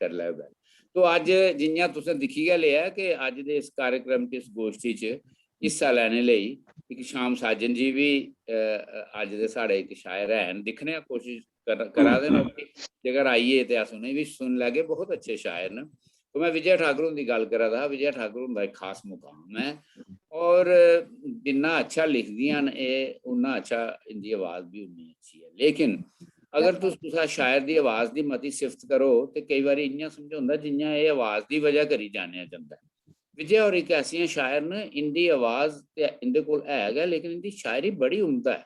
कर लै गल। तो अज जियां तुसें दिक्खी गै लिया कि अज दे इस कार्यक्रम च इस गोष्ठी च हिस्सा लैने लेई एक शाम साजन जी भी अज दे साढ़े एक शायर हैन, दिक्खने आं कोशिश करा दे न जेकर आइए ते अस उनें भी सुन लैगे, बहुत अच्छे शायर न। तो मैं विजय ठाकुर हुंदी गल करा दा हा, विजय ठाकुर हुंदा एक खास मुकाम है और जिन्ना अच्छा लिखदियां न एह् उन्ना अच्छा इंदी आवाज़ भी उन्नी अच्छी है। लेकिन अगर तुस कुसै शायर दी आवाज़ दी मती सिफत करो ते कई बारी इ'यां समझोंदा जि'यां एह् आवाज़ दी वजह करी जानेआ जंदा है। विजय होर इक ऐसियां शायर न, इंदी आवाज़ ते इंदे कोल है गै, लेकिन इंदी शायरी बड़ी उम्दा है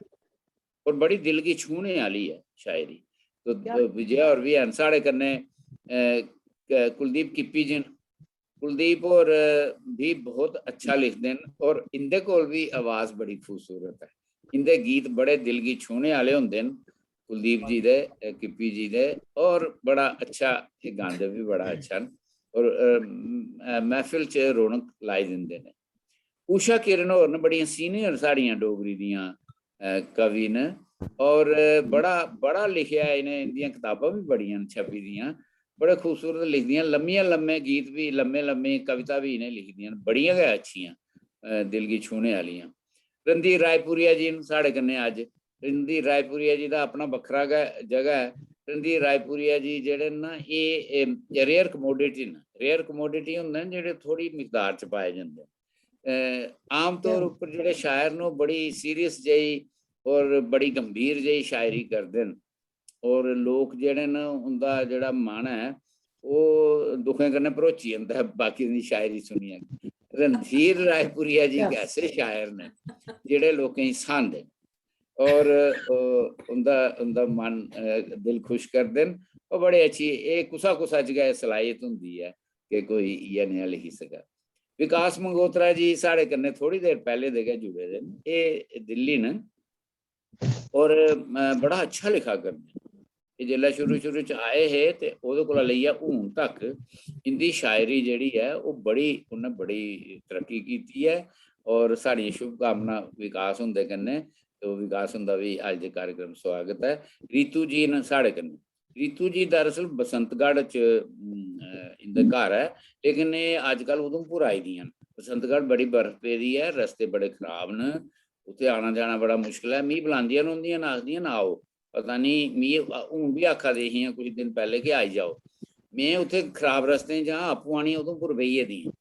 और बड़ी दिल गी छूने आह्ली है शायरी। तो विजय होर भी हैन साढ़े कन्नै, कुलदीप किप्पी जी न। कुलदीप होर भी बहुत अच्छा लिखदे न और इंदे कोल भी आवाज़ बड़ी खूबसूरत है। इंदे गीत बड़े दिल गी छूने आह्ले होंदे न, कुलदीप जी दे, किप्पी जी दे, और बड़ा अच्छा एह् गांदे भी बड़ा अच्छा न और महफिल च रौनक लाई दिंदे न। उषा किरण होर न, बड़ियां सीनियर साढ़ियां डोगरी दियां कवि न और बड़ा बड़ा लिखेआ इ'नें, इंदियां कताबां भी बड़ियां न छपी दियां, बड़े खूबसूरत लिखदियां, लम्मियां लम्मे गीत भी, लम्मे लम्मी कविता भी इ'नें लिखी दियां न, बड़ियां गै अच्छियां दिल गी छूने आह्लियां। रणधीर रायपुरिया जी न साढ़े कन्नै अज्ज। रणधीर रायपुरिया जी दा अपना बक्खरा गै जगह है। रणधीर रायपुरिया जी जेह्ड़े न एह् रेयर कमोडिटी न, रेयर कमोडिटी होंदे न जेह्ड़े थोड़ी मिकदार च पाए जंदे न। आम तौर उप्पर जेह्ड़े शायर न ओह् बड़ी सीरियस जेही और बड़ी गंभीर जेही शायरी करदे न और लोक जेह्ड़े न उंदा जेह्ड़ा मन है ओह् दुखें कन्नै भरोची जंदा है बाकी दी शायरी सुनियै। रणधीर रायपुरिया जी एक ऐसे शायर न जेह्ड़े लोकें गी स्हांदे और उंदा उंदा मन दिल खुश करदे न और बड़े अच्छी एह् कुसा कुसा च गै सलाहियत होंदी है कि कोई इ'यै नेहा लिखी सकै। विकास मंगोत्रा जी साढ़े कन्नै थोड़ी देर पैह्ले दे गै जुड़े दे न, एह् दिल्ली न और बड़ा अच्छा लिखा करदे न। एह् जेल्लै शुरू शुरू च आए हे ते ओह्दे कोला लेइयै हून तक इंदी शायरी जेह्ड़ी है ओह् बड़ी, उ'न्नै बड़ी तरक्की कीती है और साढ़ियां शुभकामनां विकास हुंदे कन्नै। तो विकास हुंदा भी अज्ज दे कार्यक्रम स्वागत है। रीतू जी न साढ़े कन्नै। रीतू जी दरअसल बसंतगढ़ च इंदा घर है, लेकिन एह् अजकल उधमपुर आई दियां न। बसंतगढ़ बड़ी बर्फ पेदी है, रस्ते बड़े खराब न, उत्थै आना जाना बड़ा मुश्किल है। मिगी बुलांदियां रौंह्दियां न, आखदियां न आओ, पता नहीं मिगी हून भी आखा दी हियां कुछ दिन पैह्ले कि आई जाओ। में उत्थै खराब रस्तें च आं, आपूं आनियै उधमपुर बेही गेदी आं।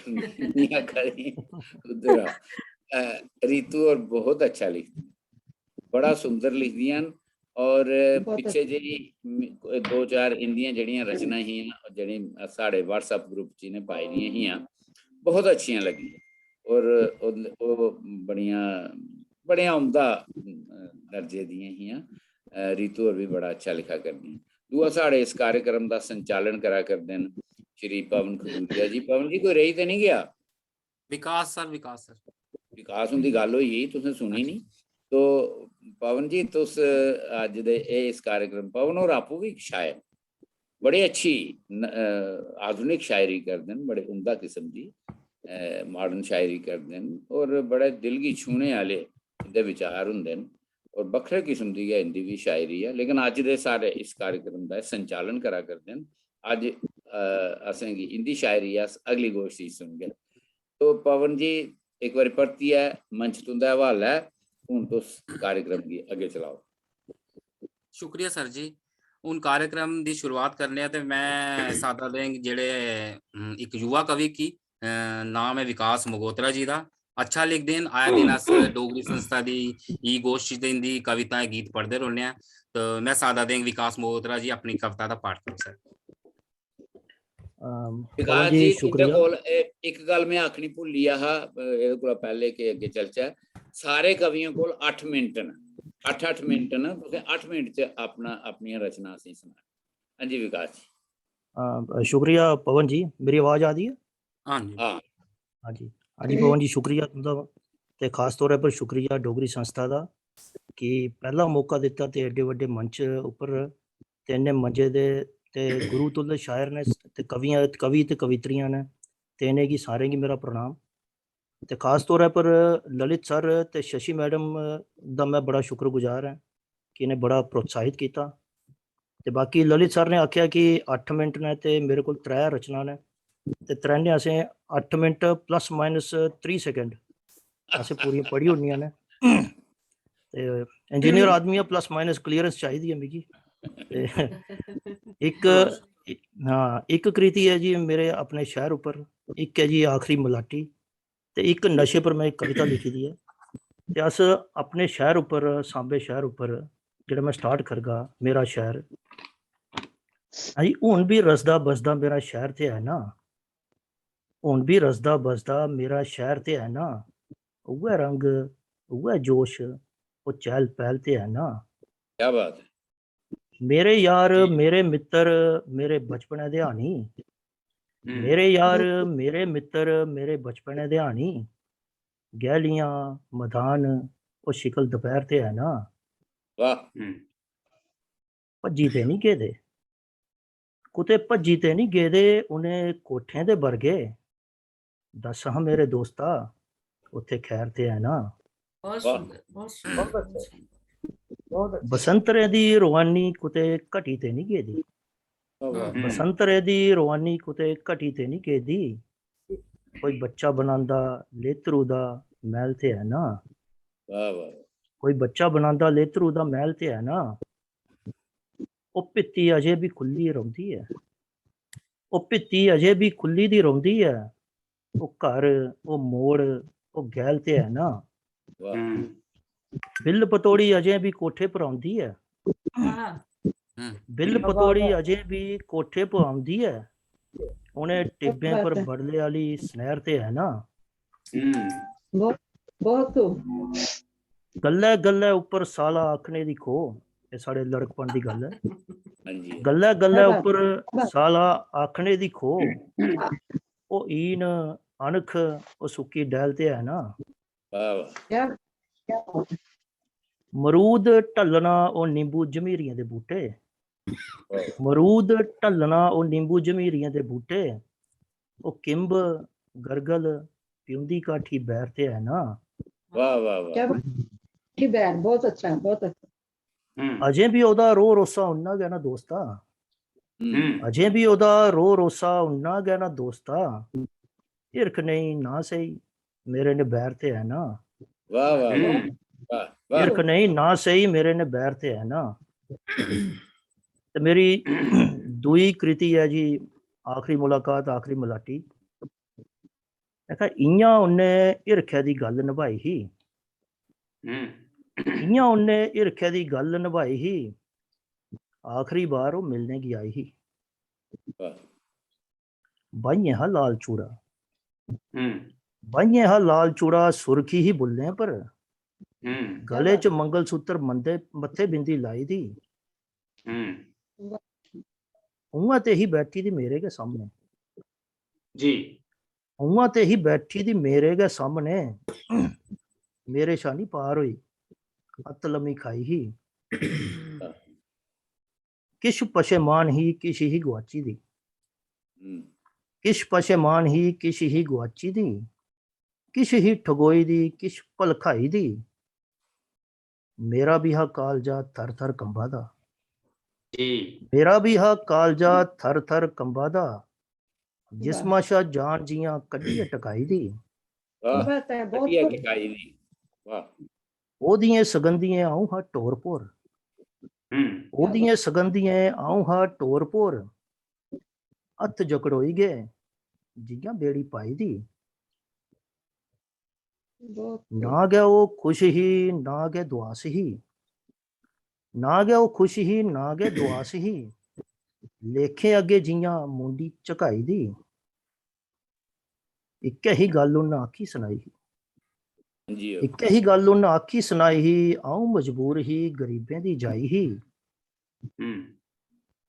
मिगी आखा दी उद्धर आ। रीतू होर बहुत अच्छा लिखदी, बड़ा सुंदर लिखदियां न और पिच्छे जेही 2-4 इंदियां जेह्ड़ियां रचनां हियां जेह्ड़ी साढ़े व्हाट्सएप ग्रुप च इ'नें पाई दियां हियां, बहुत अच्छियां लगियां और ओह् बड़ियां उम्दा दर्जे दियां हियां। रीतू होर भी बड़ा अच्छा लिखा करदियां। दूआ साढ़े इस कार्यक्रम दा संचालन करा करदे न श्री पवन खजूरिया जी। पवन जी कोई रेही ते नहीं गया? विकास सर, विकास सर। विकास हुंदी गल होई ही, तुसें सुनी नहीं? तो पवन जी तुस अज्ज दे इस कार्यक्रम, पवन होर आपूं भी शायर, बड़ी अच्छी आधुनिक शायरी करदे न, बड़े उम्दा किस्म दी मॉडर्न शायरी करदे न और बड़े दिल गी छूने आह्ले इंदे विचार होंदे न और बक्खरे किस्म दी गै इंदी भी शायरी है। लेकिन अज्ज दे सारे इस कार्यक्रम दा संचालन करा करदे न। अज्ज असेंगी इंदी शायरी अस अगली गोष्ठी सुनगे। तो पवन जी एक बारी परतियै मंच तुं'दे हवालै है, हून तुस कार्यक्रम गी अग्गे चलाओ। शुक्रिया सर जी। हून कार्यक्रम दी शुरुआत करने ते मैं सादा देंग जेह्ड़े इक युवा कवि की नाम है विकास मगोत्रा जी दा। अच्छा लिखदे न, आए दिन अस डोगरी संस्था दी ई गोष्ठी ते इंदी कविताएं गीत पढ़दे रौह्ने आं। तो मैं सादा देंग विकास मगोत्रा जी अपनी कविता दा पाठ करो सर। विकास जी तुं'दे कोल इक गल मैं आखनी भुल्ली गेआ हा एह्दे कोला पैह्ले कि अग्गे चलचै। सारे कवियें कोल 8 मिनट न, 8-8 मिनट न, तुसें 8 मिनट च अपनियां रचना असेंगी सनानी। हां जी विकास जी। शुक्रिया पवन जी, मेरी आवाज़ आ रही है? हाँ जी। हाँ जी, हाँ जी पवन जी शुक्रिया तुं'दा ते खास तौर पर शुक्रिया डोगरी संस्था दा कि पहला मौका दित्ता ते एड्डे बड्डे मंच उप्पर ते इन्ने मजे दे ते गुरु तुल्य शायर ने ते कवि ते कवित्रियां ने ते इ'नें गी सारें गी मेरा प्रणाम। ते खास तौर पर ललित सर ते शशि मैडम दा मैं बड़ा शुक्रगुजार ऐं कि इ'नें बड़ा प्रोत्साहित कीता ਤੇ ਬਾਕੀ ਲਲਿਤ ਸਰ ਨੇ ਆਖਿਆ ਕਿ 8 ਮਿੰਟ ਨੇ ਤੇ ਮੇਰੇ ਕੋਲ 3 ਰਚਨਾ ਨੇ ਤੇ त्रैने असें 8 मिनट प्लस माइनस 3 सेकंड असें पूरी पढ़ी होनियां ने ते इंजीनियर आदमी है प्लस माइनस क्लीयरेंस चाहिदी है मिगी ते एक हाँ एक कृति है जी मेरे अपने शहर ऊपर, एक है जी आखरी मलाटी ते एक नशे पर मैं एक कविता लिखी दी है ते अस अपने शहर ऊपर सांबे शहर ऊपर जेह्ड़ा मैं स्टार्ट करगा मेरा शहर हाँ जी हुण भी रसदा बसदा मेरा शहर ते है ना, हुण भी रसदा बसदा मेरा शहर ते है ना, उ'ऐ रंग उ'ऐ जोश वो चहल पहल ते है ना, क्या बात है। मेरे यार जी। मेरे मित्र मेरे बचपने दे हानी, मेरे यार मेरे मित्र मेरे बचपने दे हानी, गैलियां मदान वो शिकल दोपहर ते है ना, वाह। भज्जी ते नहीं गेदे कुते भज्जी ते नहीं गेदे उ'नें कोठें दे बरगे, दस हाँ मेरे दोस्ता उत्थे खैर ते है ना, बहुत वाह। सुंदर, बहुत सुंदर, बहुत सुंदर, बहुत अच्छा। बसंतरे दी रवानी कुते घटी ते नहीं गेदी, वाह बसंतरे दी रवानी कुते घटी ते नहीं गेदी, कोई बच्चा बनांदा लेतरू दा मैल ते है ना, वाह वाह। कोई बच्चा बनांदा लेतरू दा मैल ते है ना, ओ भित्ती अजे भी खुली रौंदी है, ओ भित्ती अजे भी खुली दी रौंदी है, ओ घर ओ मोड़ ओ गैल ते है ना, वाह बिल पतोड़ी अजे भी कोठे पर आउंदी है, हाँ, बिल वाह, पतोड़ी वाह। अजे भी कोठे पर आउंदी है, उन्हें टिब्बे बात पर है। बड़ले वाली सनैर ते है ना, बहुत बहुत खूब। गल्ले गल्ले ऊपर साला आखने दी खो, ये साढ़े लड़कपन दी गल है, हाँ जी। गल्ले गल्ले क्या बात ऊपर बात। साला आखने दी खो, ओ ईन अणख ओ सुक्की डैल ते है ना, वाह वाह। क्या क्या बात है। मरूद ढलना ओ नींबू जमीरियां दे बूटे, वाह मरूद ढलना ओ नींबू जमीरियां दे बूटे, ओ किंब गरगल पिउंदी काठी बैर ते है ना, वाह वाह क्या वाह। बात की बहन, बहुत अच्छा है, बहुत अच्छा। अजें भी ओदा रो रोसा उन्ना गै ना दोस्ता, अजें भी ओदा रो रोसा उन्ना गै ना दोस्ता, हिरख नहीं ना सही मेरे ने बैर ते है ना, वाह वाह वाह वाह वाह। हिरख नहीं ना सही मेरे ने बैर ते है ना, ते मेरी दुई कृति है जी आखरी मुलाकात आखरी मलाटी, आखा इयां उन्ने हिरखै दी गल निभाई ही, इयां उन्ने हिरखै दी गल निभाई ही, आखरी बार वो मिलने गी आई ही, वाह बाइयें हा लाल चूड़ा, बाइयें हा लाल चूड़ा सुर्खी ही बुल्लें पर, गले च मंगल सूत्र मंदे मत्थे बिंदी लाई दी, उआं ते ही बैठी दी मेरे के सामने, जी उआं ते ही बैठी दी मेरे के सामने, मेरे शानी पार होई अत लम्मी खाई ही, किश पशेमान ही किश ही गुआची दी, किश पशेमान ही किश ही गुआची दी, किश ही ठगोई दी किश भलखाई दी, मेरा भी हा कालजा थर थर कंबा दा, जी मेरा भी हा कालजा थर थर कंबा दा, वाह। जिस्मा शा जान जियां कड्ढिए टकाई दी, वाह। क्या बात है, बहुत बढ़िया खूब। टिकाई दी। वाह ओदियें सगंदियें आऊं हा टोर पोर, ओदियें सगंदियें आऊं हा टोर पोर, हत्थ जकड़ोई गए जियां बेड़ी पाई दी, बहुत खूब। ना गया वो खुश ही ना गया दुआस ही, ना गया वो खुश ही ना गया दुआस ही, लेखे अगे जियां मुंडी झकाई दी, इक्कै ही गल उन्नै आखी सुनाई ही, हाँ जी। इक्कै ही गल उन्नै आखी सुनाई ही, आऊं मजबूर ही गरीबें दी जाई ही,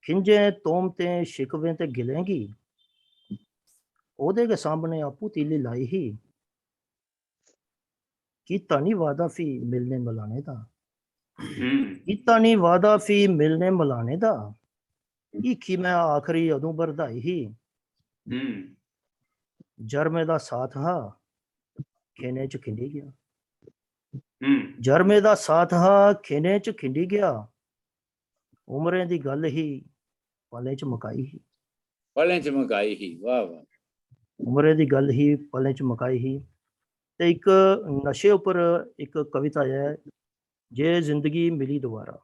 खिंजें तोमतें शिकवें ते गिलें गी, ओदे के सामने आपू तीली लाई ही, कीता नी वादा फ्ही मिलने मिलाने दा, कीता नी वादा फ्ही मिलने मिलाने दा, हीखी मैं आखरी अदूं बरधाई ही, जरमे दा साथ हा खेने च खिंडी गया, जरमे दा साथ हा खेने च खिंडी गया, ਉਮਰੇ ਦੀ ਗੱਲ ਹੀ ਪਲੇ ਚ ਮੁਕਾਈ ਹੀ। ਪਲੇ ਚ ਮੁਕਾਈ ਹੀ, ਵਾਹ ਵਾਹ। ਉਮਰੇ ਦੀ ਗੱਲ ਹੀ ਪਲੇ ਚ ਮੁਕਾਈ ਹੀ। ਤੇ ਇੱਕ ਨਸ਼ੇ ਉੱਪਰ ਇੱਕ ਕਵਿਤਾ ਹੈ, ਜੇ ਜ਼ਿੰਦਗੀ ਮਿਲੀ ਦੁਬਾਰਾ।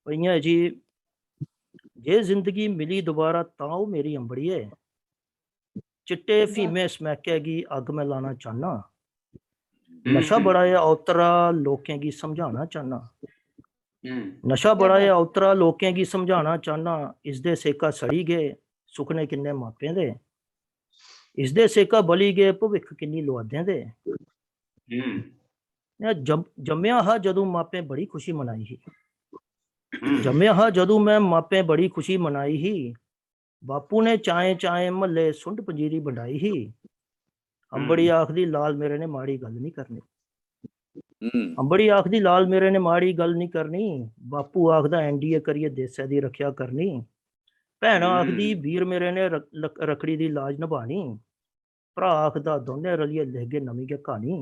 ਪਈਆਂ ਜੀ, ਜੇ ਜ਼ਿੰਦਗੀ ਮਿਲੀ ਦੁਬਾਰਾ ਤਾਂ ਉਹ ਮੇਰੀ ਅੰਬੜੀਏ, ਚਿੱਟੇ ਫੀਮੇ ਸਮੈਕੇਗੀ ਅੱਗ ਮੈਂ ਲਾਣਾ ਚਾਹਨਾ। ਨਸ਼ਾ बड़ा है औतरा लोकें की समझाना चाहना। नशा बड़ा है औतरा लोकें की समझाना चाहना। इसदे सेका सड़ी गए सुखने किन्ने मापियां दे, इसदे सेका बली गए भविख किन्नी लुआदियां दे। जम्मिया हा जदों मापे बड़ी खुशी मनाई ही, जम्मिया हा जदों मैं मापे बड़ी खुशी मनाई ही। बापू ने चाए चाए महल्ले सुंड पंजीरी बंडाई ही। अंबड़ी आखदी लाल मेरे ने माड़ी गल नहीं करनी, अंबड़ी आखदी लाल मेरे ने माड़ी गल नहीं करनी। बापू आखदा एनडीए करिए देशै दी रखिया करनी। भैन आखदी वीर मेरे ने रखड़ी दी लाज निभानी। भरा आखदा दोने रलिए लिख गए नवीं गै कहानी।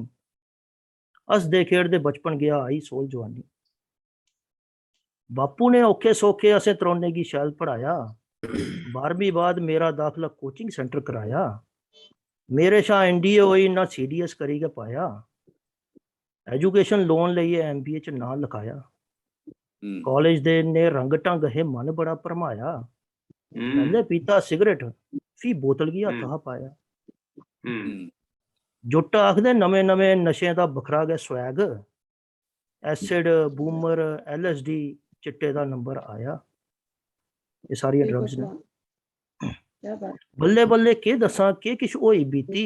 हसदे खेड़दे बचपन गया आई सोल जवानी। बापू ने औखे सौखे असें त्रौने गी शैल पढ़ाया। 12वीं बाद मेरा दाखला कोचिंग सेंटर कराया। मेरे शा एनडीए होई ना सीडीएस करी गै पाया। एजुकेशन लोन लेइयै एमबीए च नां लिखाया। कॉलेज दे ने रंग ढंग हे मन बड़ा भरमाया। पहले पीता सिगरेट फ्ही बोतल गी हत्थ हा पाया। जुट्ट आखदे नमें नमें नशें दा बखरा गै स्वैग। एसिड बूमर LSD चिट्टे दा नंबर आया। ये सारियां ड्रग्स ने। बल्ले बल्ले के दसां के किश होई बीती।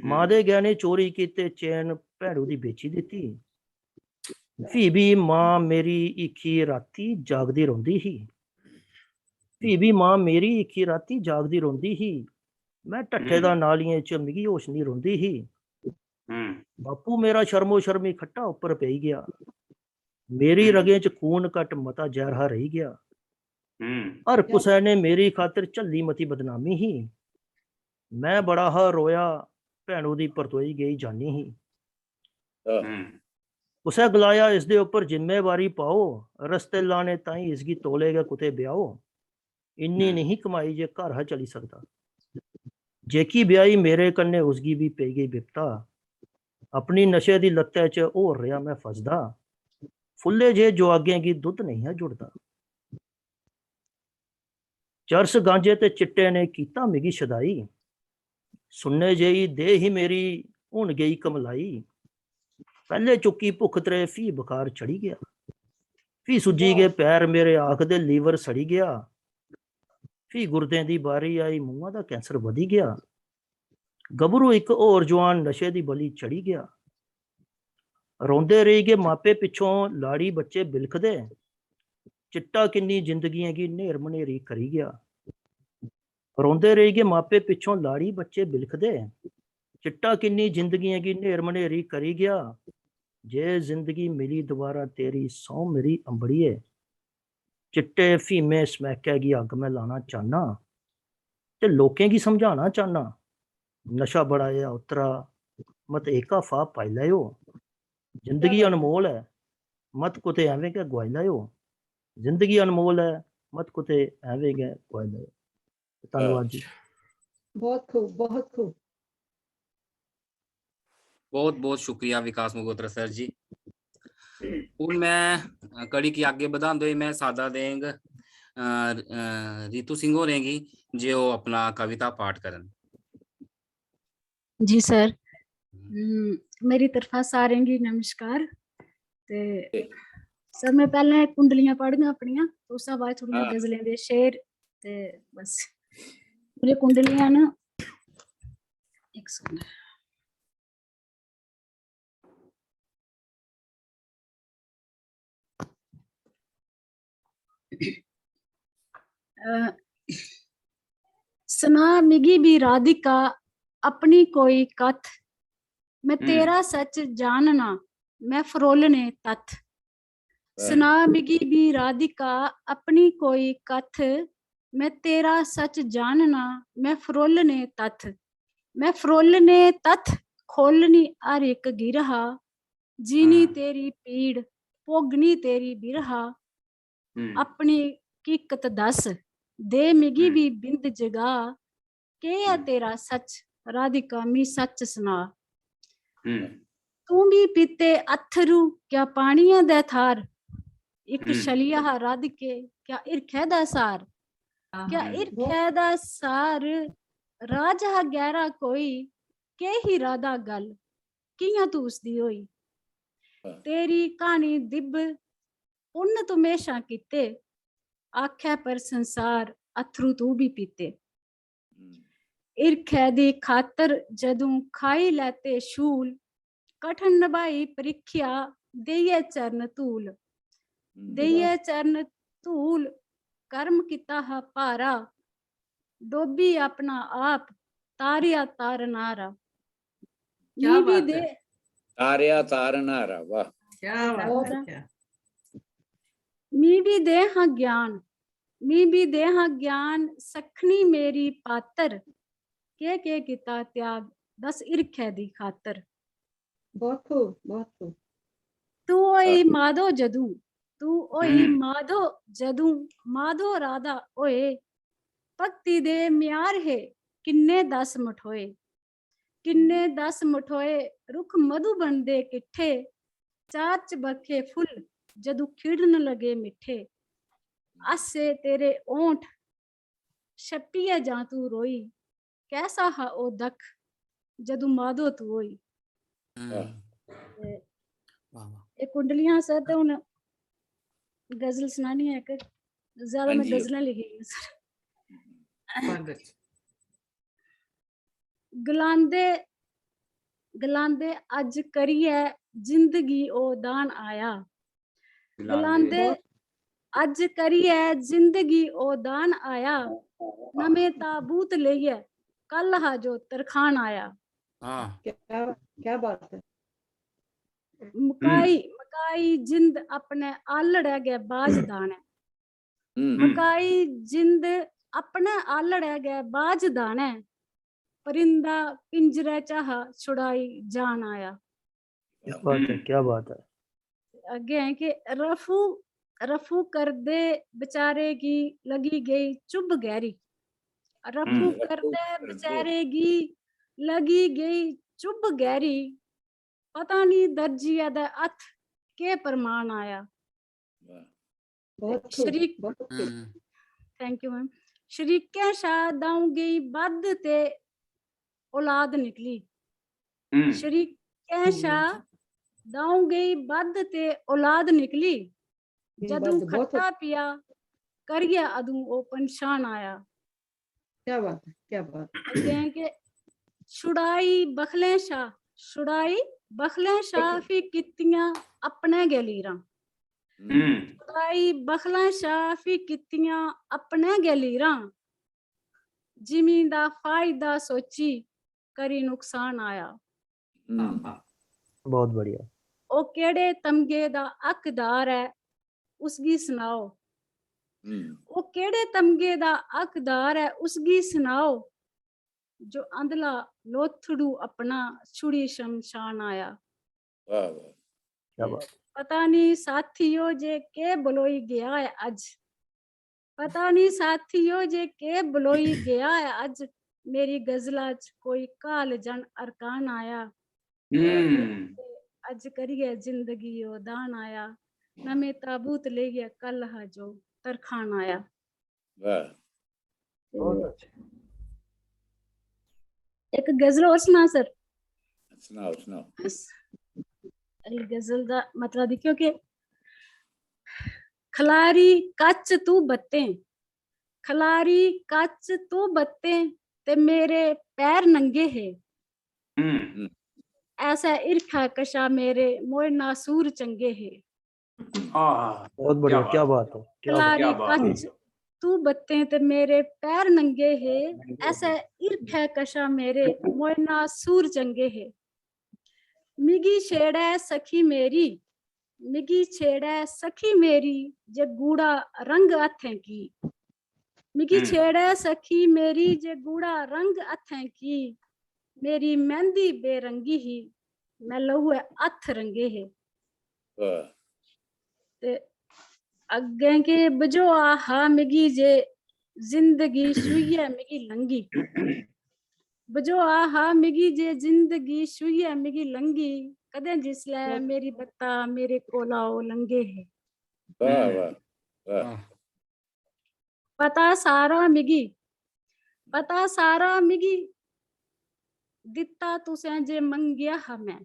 मां दे गहने चोरी कीते चैन भैड़ू दी बेची दित्ती। फ्ही भी मां मेरी इक्खी राती जागदी रौंदी ही। फ्ही भी मां मेरी इक्खी राती जागदी रौंदी ही। मैं ढट्ठे दा नालियें च मिगी होश नहीं रौंदी ही। बापू मेरा शर्मो शर्मी खट्टा उप्पर पेई गया। मेरी रगें च खून घट मता जहर हा रही गया। हर कुसै ने मेरी खातिर झल्ली मती बदनामी ही। मैं बड़ा हा रोया भैनू दी परतोई गई जानी ही। कुसै गलाया इसदे उप्पर जिम्मेवारी पाओ। रस्ते लाने ताई इसगी तोले गै कुते ब्याओ। इन्नी नहीं कमाई जे घर हा चली सकदा। जेकी ब्याही मेरे कन्ने उसगी भी पेई गई बिपता। अपनी नशे दी लत्तै च होर रेहा मैं फसदा। फुल्ले जे जुआगें गी दुद्ध नहीं है जुड़दा। चरस गांजे ते चिट्टे ने कीता मिगी शदाई। सुनने जेही दे ही मेरी हुन गई कमलाई। पहले चुक्की भुख त्रे फ्ही बुखार चढ़ी गया। फ्ही सुज्जी गए पैर मेरे आखदे लीवर सड़ी गया। फ्ही गुर्दें दी बारी आई मूंहां दा कैंसर वधी गया। गभरू एक होर जवान नशे दी बली चढ़ी गया। रोंदे रेही गए मापे पिछों लाड़ी बच्चे बिलखदे। चिट्टा किन्नी जिंदगियां गी नेर मनेरी करी गया। रोंदे रेही गए मापे पिछों लाड़ी बच्चे बिलखदे। चिट्टा किन्नी जिंदगियां गी नेर मनेरी करी गया। जे जिंदगी मिली दोबारा तेरी सौ मेरी अंबड़िए, चिट्टे फीमे समैकै गी अग मैं लाना चाहना। ते लोकें गी समझाना चाहना। नशा बड़ा है उतरा मत एका फाह पाई लैओ। जिंदगी अनमोल है मत कुते एवें गै गवाई लैओ। जिंदगी अनमोल है मत कुते एवें गै गवाई लैओ। धन्यवाद जी। बहुत खूब, बहुत खूब। बहुत बहुत शुक्रिया विकास मगोत्रा सर जी। ਹੁਣ ਮੈਂ ਕੜੀ ਕੀ ਅੱਗੇ ਵਧਾਉਂਦੇ ਹੋਏ ਮੈਂ ਸਾਦਾ ਦੇਂਗ ਰੀਤੂ ਸਿੰਘ ਹੋਰੇਗੀ ਜੇ ਉਹ ਆਪਣਾ ਕਵਿਤਾ ਪਾਠ ਕਰਨ। जी सर, मेरी तरफा सारें गी नमस्कार। ते सर मैं पहले कुंडलियां पढ़ियां अपनियां, उस बाद थोड़ियां गजलें दे शेर ते बस मेरी कुंडलियां न। एक सेकंड। सना मिगी भी राधिका अपनी कोई कथ। मैं तेरा सच जानना मैं फरोलने तथ। सना मिगी भी राधिका अपनी कोई कथ। मैं तेरा सच जानना मैं फरोलने तथ। मैं फरोलने तथ खोलनी हर एक गिरहा। जीनी तेरी पीड़ ਭੋਗਣੀ ਤੇਰੀ ਬਿਰਹਾ ਹੂੰ ਆਪਣੀ ਹਕੀਕਤ ਦੱਸ ਦੇ ਮਿਗੀ ਹੂੰ। ਵੀ ਬਿੰਦ ਜਗਾ ਕੇ ਆ ਹੂੰ। ਤੇਰਾ ਸੱਚ ਰਾਧਿਕਾ ਮੀ ਸੱਚ ਸੁਣਾ ਹੂੰ ਤੂੰ ਵੀ ਪੀਤੇ ਅਥਰੂ ਕਿਆ ਪਾਣੀਆਂ ਦਾ ਥਾਰ ਇੱਕ ਹੂੰ। ਸ਼ਲੀਆ ਰਾਧਿਕੇ ਕਿਆ ਇਰਖੇ ਦਾ ਸਾਰ ਕਿਆ ਹੂੰ। ਇਰਖੇ ਦਾ ਸਾਰ ਰਾਜਾ ਗਹਿਰਾ ਕੋਈ ਕੇ ਹੀ ਰਾਧਾ ਗੱਲ ਕਿਆਂ ਤੂੰ ਉਸਦੀ ਹੋਈ ਹਾਂ। ਤੇਰੀ ਕਹਾਣੀ ਦਿਬ ਪੁੰਨ ਤੁਮੇਸ਼ਾ ਕੀਤੇ ਆਖਿਆ ਪਰ ਸੰਸਾਰ ਅਥਰੂ ਤੂੰ ਵੀ ਪੀਤੇ ਹੂੰ। ਇਰਖੇ ਦੀ ਖਾਤਰ ਜਦੋਂ ਖਾਈ ਲੈਤੇ ਸ਼ੂਲ ਕਠਨ ਨਿਭਾਈ ਪ੍ਰੀਖਿਆ ਦੇਈਏ ਚਰਨ ਧੂਲ ਦੇਈਏ ਚਰਨ ਧੂਲ ਕਰਮ ਕੀਤਾ ਹਾ ਭਾਰਾ ਡੋਬੀ ਆਪਣਾ ਆਪ ਤਾਰਿਆ ਤਾਰਨਾਰਾ क्या ਨੀ ਵੀ बात ਦੇ है ਤਾਰਿਆ ਤਾਰਨਾਰਾ ਵਾਹ क्या बात और- है क्या ਨੀ ਵੀ ਦੇ ਹਾਂ ਗਿਆਨ ਨੀ ਵੀ ਦੇ ਹਾਂ ਗਿਆਨ ਸਖਣੀ ਮੇਰੀ ਪਾਤਰ ਕੇ ਕੀਤਾ ਤਿਆਗ ਦਸ ਇਰਖੇ ਦੀ ਖਾਤਰ बहुत खूब बहुत खूब ਤੂੰ ਓਏ ਮਾਧੋ ਜਦੂ ਤੂੰ ਓਏ ਹਮ। ਮਾਧੋ ਜਦੂ ਮਾਧੋ ਰਾਧਾ ਓਏ ਭਗਤੀ ਦੇ ਮਿਆਰ ਹੈ ਕਿੰਨੇ 10 ਮਠੋਏ ਕਿੰਨੇ 10 ਮਠੋਏ ਰੁੱਖ ਮਧੂ ਬਣਦੇ ਕਿੱਠੇ ਚਾਰ ਚਬੱਖੇ ਫੁੱਲ ਜਦੂ ਖਿੜਨ ਲਗੇ ਮਿੱਠੇ ਆਸੇ ਤੇਰੇ ਓਂਠ ਛਪੀਏ ਜਾਂ ਤੂੰ ਰੋਈ ਕੈਸਾ ਹਾ ਉਹ ਦਖ ਜਦੂ ਮਾਧੋ ਤੂੰ ਹੋਈ वाह वाह ਇਹ ਕੁੰਡਲੀਆਂ ਸਰ ਤੇ ਹੁਣ ਗਜ਼ਲ ਸੁਣਾਣੀ ਹੈ ਕਿ ਜ਼ਿਆਦਾ ਮੈਂ ਹਾਂਜੀ। ਗਜ਼ਲਾਂ ਲਿਖੀ ਸਰ बहुत अच्छा ਗਲਾਂਦੇ ਗਲਾਂਦੇ ਅੱਜ ਕਰੀਏ ਜ਼ਿੰਦਗੀ ਉਹ ਦਾਨ ਆਇਆ ਗਲਾਂਦੇ ਅੱਜ ਕਰੀਏ ਜ਼ਿੰਦਗੀ ਉਹ ਦਾਨ ਆਇਆ ਨਵੇਂ ਤਾਬੂਤ ਲਈਏ ਕੱਲ ਹਾ ਜੋ ਤਰਖਾਨ ਆਇਆ हाँ क्या बात है ਮਕਾਈ ਮਕਾਈ ਜਿੰਦ ਆਪਣੇ ਆਲੜਿਆ ਗਿਆ ਬਾਜ ਦਾਣਾ ਹੂੰ ਮਕਾਈ ਜਿੰਦ ਆਪਣੇ ਆਲੜਿਆ ਗਿਆ ਬਾਜ ਦਾਣਾ परिंदा पिंजरे चाह छुड़ाई जान आया क्या बात है क्या बात है आगे है कि रफू रफू कर दे बेचारे की लगी गई चुभ गहरी रफू कर दे बेचारे की लगी गई चुभ गहरी पता नहीं दर्जिया दा हथ के प्रमाण आया बहुत खूब शरीक बहुत खूब थैंक यू मैम शरीके शादाऊ गई बद ते औलाद निकली शरीके शाह दाऊ गई बद ते औलाद निकली जदू बद बहुत खट्टा पिया कर गया अदू ओ पंछान आया क्या बात है क्या बात अगे के छुड़ाई बखले शाह फी कितियां अपने गलीरा छुड़ाई बखले शाह फी कितियां अपने गलीरा जिमी दा फायदा सोची करी नुकसान आया बहुत बढ़िया ओ केड़े तमगे दा हकदार है उसकी सुनाओ ओ केड़े तमगे दा हकदार है उसकी सुनाओ जो अंधला लोथड़ू अपना छुड़ी शमशान आया वाह वाह क्या बात पता नहीं साथियों जे के बलोई गया है आज पता नहीं साथियों जे के बलोई गया है आज मेरी गजला च कोई काल जन अरकान आया अज करिए जिंदगी ओ दान आया नमे ताबूत ले गया कल हा जो तरखान आया वाह बहुत अच्छा एक गजल और सुना सर ਸੁਣਾਓ ਸੁਣਾਓ अली गजल दा मतलब देखियो कि खलारी कच तू बत्ते खलारी कच तू बत्ते ते मेरे पैर नंगे है ऐसा इरखा कशा मेरे मोए नासूर चंगे है बहुत बढ़िया क्या बात है क्या बात खलारी कच तू बत्ते ते मेरे पैर नंगे है ऐसा इरखा कशा मेरे मोए नासूर चंगे है मिगी छेड़े सखी मेरी मिगी छेड़े सखी मेरी जे गूड़ा रंग हथें की मिगी छेड़े सखी मेरी जे गूड़ा रंग हथें की मेरी मेहंदी बेरंगी ही मैं लहुए हथ रंगे है ਵਾਹ ते अग्गें के बजो आहा मिगी जे जिंदगी छुइयै मिगी लंघी, बजो आहा मिगी जे जिंदगी छुइयै मिगी लंघी, कदें जिसलै मेरी बत्ता मेरे कोला ओ लंघे हे। वाह वाह वाह वाह, पता सारा मिगी दित्ता तुसें जे मंगेआ हा मैं,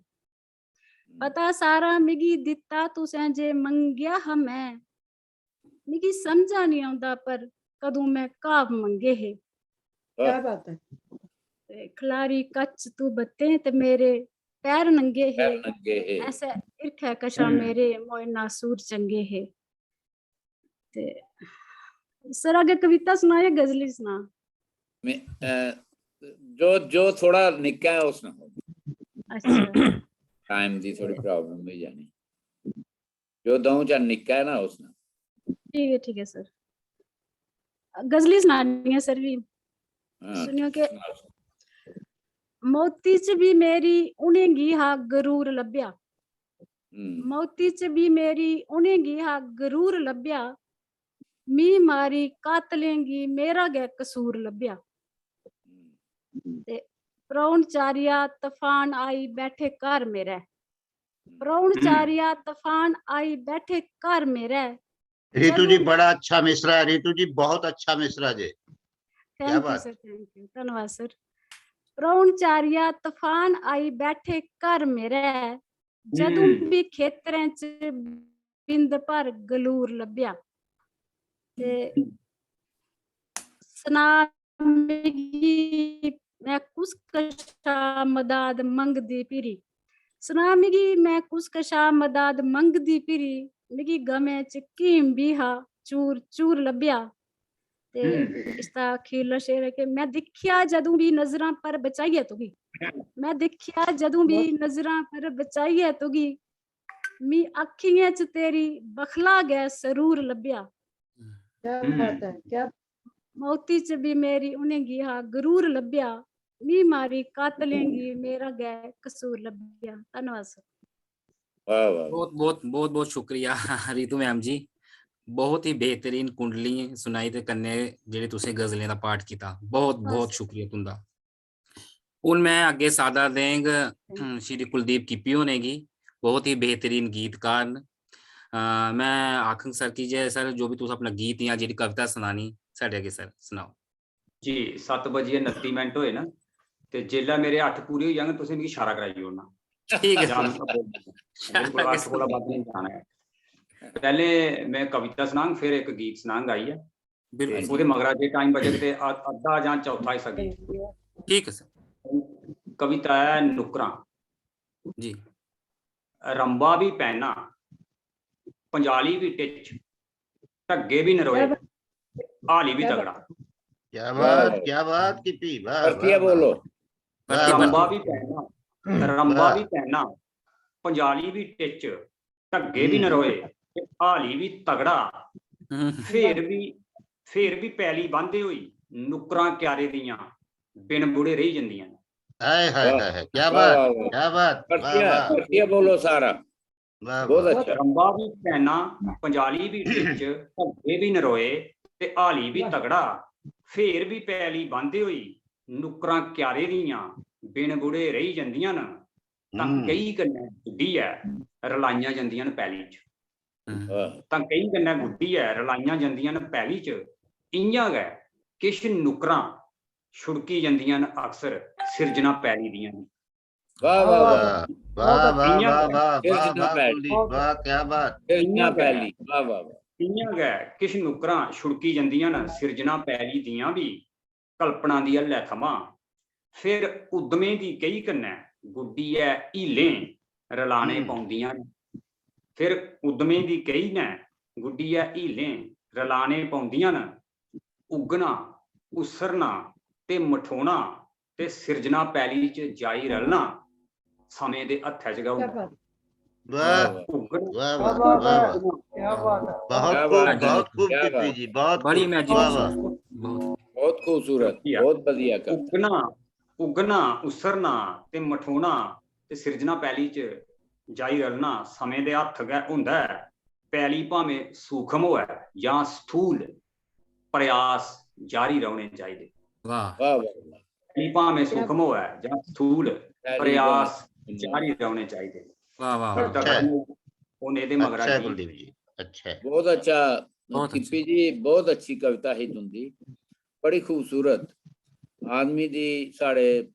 पता सारा मिगी दित्ता तुसें जे मंगेआ हा मैं, मिगी समझा नहीं आंदा पर कदूं मैं घाव मंगे हे। क्या बात है। ते खलारी कच्च तू बत्ते ते मेरे पैर नंगे हे, पैर नंगे हे। ऐसे इरखे कशा मेरे मोए नासूर चंगे हे। ते सर आगे कविता सुनाए गजली सुना? जो जो थोड़ा निक्का है उसने अच्छा टाइम दी थोड़ी प्रॉब्लम हुई जानी, जो दऊं चा निक्का है ना उसने। ठीक है सर। गजली सुनानी है सर भी। हाँ, सुनियो के सुनाओ। मोती च भी मेरी उनेंगी हा गरूर लब्या, मोती च भी मेरी उनेंगी हा गरूर लब्या, मी मारी कातलेंगी मेरा गै कसूर लब्या। ते परौनचारिया तूफान आई बैठे घर मेरे, परौनचारिया तूफान आई बैठे घर मेरे। रितु जी बड़ा अच्छा मिसरा है, रितु जी बहुत अच्छा मिसरा जी। क्या थैंक यू बात। सर, थैंक यू, धन्यवाद सर। परौनचारिया तूफान आई बैठे घर मेरे, जदों भी खेतरें च बिंद भर गलूर लब्या। ते सना मिगी मैं कुस कशा मदाद मंगदी फिरी, सना मिगी मैं कुस कशा मदाद मंगदी फिरी, मिगी गमे च कीम भी हा चूर चूर लब्या। ते इसदा अखीरला शेर है कि मैं दिखिया जदों भी नजरां पर बचाइए तुगी, मैं दिखिया जदों भी नजरां पर बचाइए तुगी, मी अखियां च तेरी बखला गै सरूर लब्या। क्या बात है। क्या मोती च भी मेरी उनेंगी हा गरूर लब्या, मी मारी कातलेंगी मेरा गै कसूर लब्या। धन्यवाद सर। वाह वाह बहुत बहुत शुक्रिया रितु मैम जी, बहुत ही बेहतरीन कुंडली सुनाई ते कन्ने जेह्ड़ी तुसें गजलें दा पाठ कीता, बहुत बहुत शुक्रिया तुंदा। हून मैं अग्गे सादा देंग श्री कुलदीप किप्पी होने गी, बहुत ही बेहतरीन गीतकार न। मैं आखंग सर की जे सर जो भी तुस अपना गीत या जेह्ड़ी कविता सुनानी साढ़े अग्गे सर सुनाओ जी। 7:29 होए ना ते जेल्लै मेरे 8 पूरे होई जाङन तुसें मिगी इशारा कराई ओड़ना। ठीक है जां बिल्कुल 8 कोला बद्ध नहीं जाना है। पहले मैं कविता सुनांग फिर एक गीत सुनांग आइए, बिल्कुल ओहदे मगरा जे टाइम बचे ते अद्धा जां चौथा हिस्सा गीत। ठीक है सर कविता है नुकरां। जी। रंबा भी पैना पंजाली भी टिच, ढग्गे भी नरोए हाली भी तगड़ा। क्या बात किप्पी, वाह परतिया बोलो। रंबा भी पैना पंजाली भी टिच, ढग्गे भी नरोए हाली भी तगड़ा। फिर भी पैली बांधे हुई नुकरां क्यारे दियां बिन बुढ़े रही जंदियां। हाय हाय हाय, क्या वाह, बात वाह, वाह। क्या बात, वाह वाह परतिया बोलो सारा, वाह बहुत वाह। अच्छा। रंबा भी पैना पंजाली भी टिच, ढग्गे भी नरोए ते हाली भी तगड़ा। फिर भी पैली बांधे हुई नुकरां क्यारे दियां बिन बुढ़े रही जंदियां न। तां कई कन्नै गुड्डी है रलाइयां जंदियां न पैली च, तां कई कन्नै गुड्डी है रलाइयां जंदियां न पैली च। इ'यां गै किश नुकरां छुड़की जंदियां न अक्सर सिरजना पैली दियां। वाह वाह वाह वाह वाह वाह इ'यां वाह गै वाह वाह सिरजना वाह पैली। कुलदीप, वाह क्या बात। सिरजना पैली, वाह वाह वाह। इ'यां गै किश नुकरां छुड़की जंदियां न सिरजना पैली दियां भी कल्पना दी हल्लै थमां। फिर उद्यमें दी कई कन्नै गुड्डी ऐ हीलें रलाने पौंदियां न। फिर उद्यमें दी कई ने गुड्डी ऐ हीलें रलाने पौंदियां न। उगना उसरना ते मठोना ते सिरजना पैली च जाई रलना समें दे हत्थै च गै क्या होंदा। बात। वाह उगना वाह वाह वाह वाह, क्या बात है। बहुत खूब क्या किप्पी बात। जी, बहुत बड़ी खूब, वाह इमेजिनेशन वाह। बहुत खूबसूरत, बहुत बढ़िया कविता। उगना उसरना ते मठोना ते सिरजना पैली च जाई रलना समें दे हत्थ गै होंदा है। ਪੈਲੀ ਭਾਵੇਂ ਸੂਖਮ ਹੋਵੇ ਜਾਂ ਸਥੂਲ, ਪ੍ਰਯਾਸ ਜਾਰੀ ਰਹਿਣੇ ਚਾਹੀਦੇ। वाह ਵਾਹ ਵਾਹ ਵਾਹ। ਪੈਲੀ ਭਾਵੇਂ ਸੂਖਮ ਹੋਵੇ ਜਾਂ ਸਥੂਲ, Very ਪ੍ਰਯਾਸ good. ਜਾਰੀ ਰਹਿਣੇ ਚਾਹੀਦੇ। वाह वाह ਫਿਰ वाह अच्छा है। ਉਹਨੇ ਇਹਦੇ ਮਗਰਾ अच्छा है ਜੀ कुलदीप जी, अच्छा है। बहुत अच्छा बहुत किप्पी जी, बहुत अच्छी कविता ही तुंदी, बड़ी खूबसूरत। आदमी दी साढ़े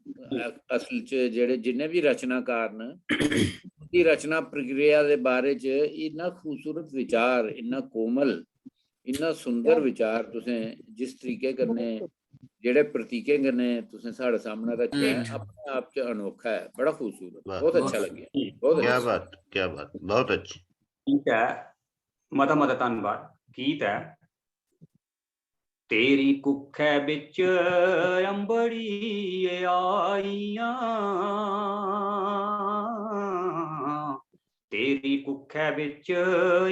असल च जेड़े जिन्ने भी रचनाकार न उनकी रचना प्रक्रिया दे बारे च इन्ना खूबसूरत विचार, इन्ना कोमल, इन्ना सुंदर विचार तुसें जिस तरीके कन्नै जेड़े प्रतीके कन्नै तुसें साढ़े सामने रखे हैं, अपने आप च अनोखा है, बड़ा खूबसूरत, वाह, बहुत अच्छा बहुत- लगे, बहुत क्या अच्छा। बात, क्या बात, बहुत अच्छी। ਗੀਤ ਹੈ, ਮਤਾ ਮਤਾ ਧੰਨਵਾਦ। ਗੀਤ ਹੈ, ਤੇਰੀ ਕੁੱਖੈ ਵਿੱਚ ਅੰਬੜੀ ਆਈਆਂ, ਤੇਰੀ ਕੁੱਖੈ ਵਿੱਚ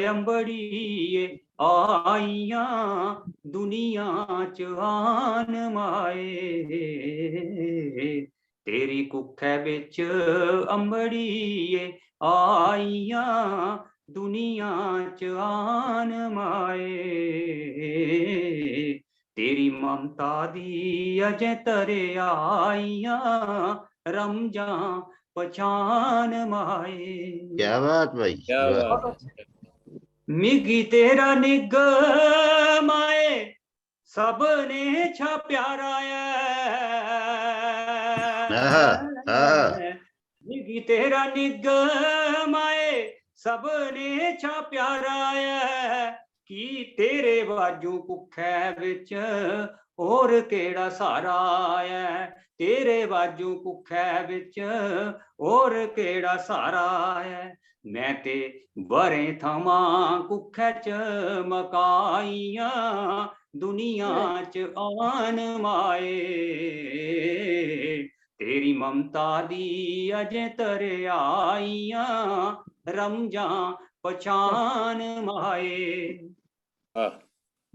ਅੰਬੜੀ ਆਈਆਂ, ਦੁਨੀਆ ਚ ਆਨ ਮਾਏ, ਤੇਰੀ ਕੁੱਖੈ ਵਿੱਚ ਅੰਬੜੀ ਆਈਆਂ, ਦੁਨੀਆ ਚ ਆਨ ਮਾਏ, ਤੇਰੀ ਮਮਤਾ ਦੀ ਅਜੇ ਤਰੇ ਆਈਆਂ, ਰਮਜਾਂ ਪਛਾਨ ਮਾਏ। क्या बात भाई, क्या वाह। बात है। ਮਿਗੀ ਤੇਰਾ ਨਿਗਮ ਆਏ, ਸਭ ਨੇ ਛਾ ਪਿਆਰਾ ਆਹਾ। ਮਿਗੀ ਤੇਰਾ ਨਿਗਮ ਆਏ, ਸਭ ਨੇ ਛਾ ਪਿਆਰਾ ਹੈ, ਕੀ ਤੇਰੇ ਬਾਜੂ ਕੁੱਖੈ ਵਿੱਚ ਹੋਰ ਕਿਹੜਾ ਸਹਾਰਾ ਹੈ, ਤੇਰੇ ਬਾਜੂ ਕੁੱਖੈ ਵਿੱਚ ਹੋਰ ਕਿਹੜਾ ਸਹਾਰਾ ਹੈ, ਮੈਂ ਤੇ ਬਰੇ ਥਾਵਾਂ ਕੁੱਖੈ ਚ ਮਕਾਈਆਂ, ਦੁਨੀਆ ਚ ਆਨ ਮਾਏ, ਤੇਰੀ ਮਮਤਾ ਦੀ ਅਜੇ ਤਰੇ ਆਈਆਂ, ਰਮਜਾਂ ਪਛਾਨ ਮਾਏ। हाँ,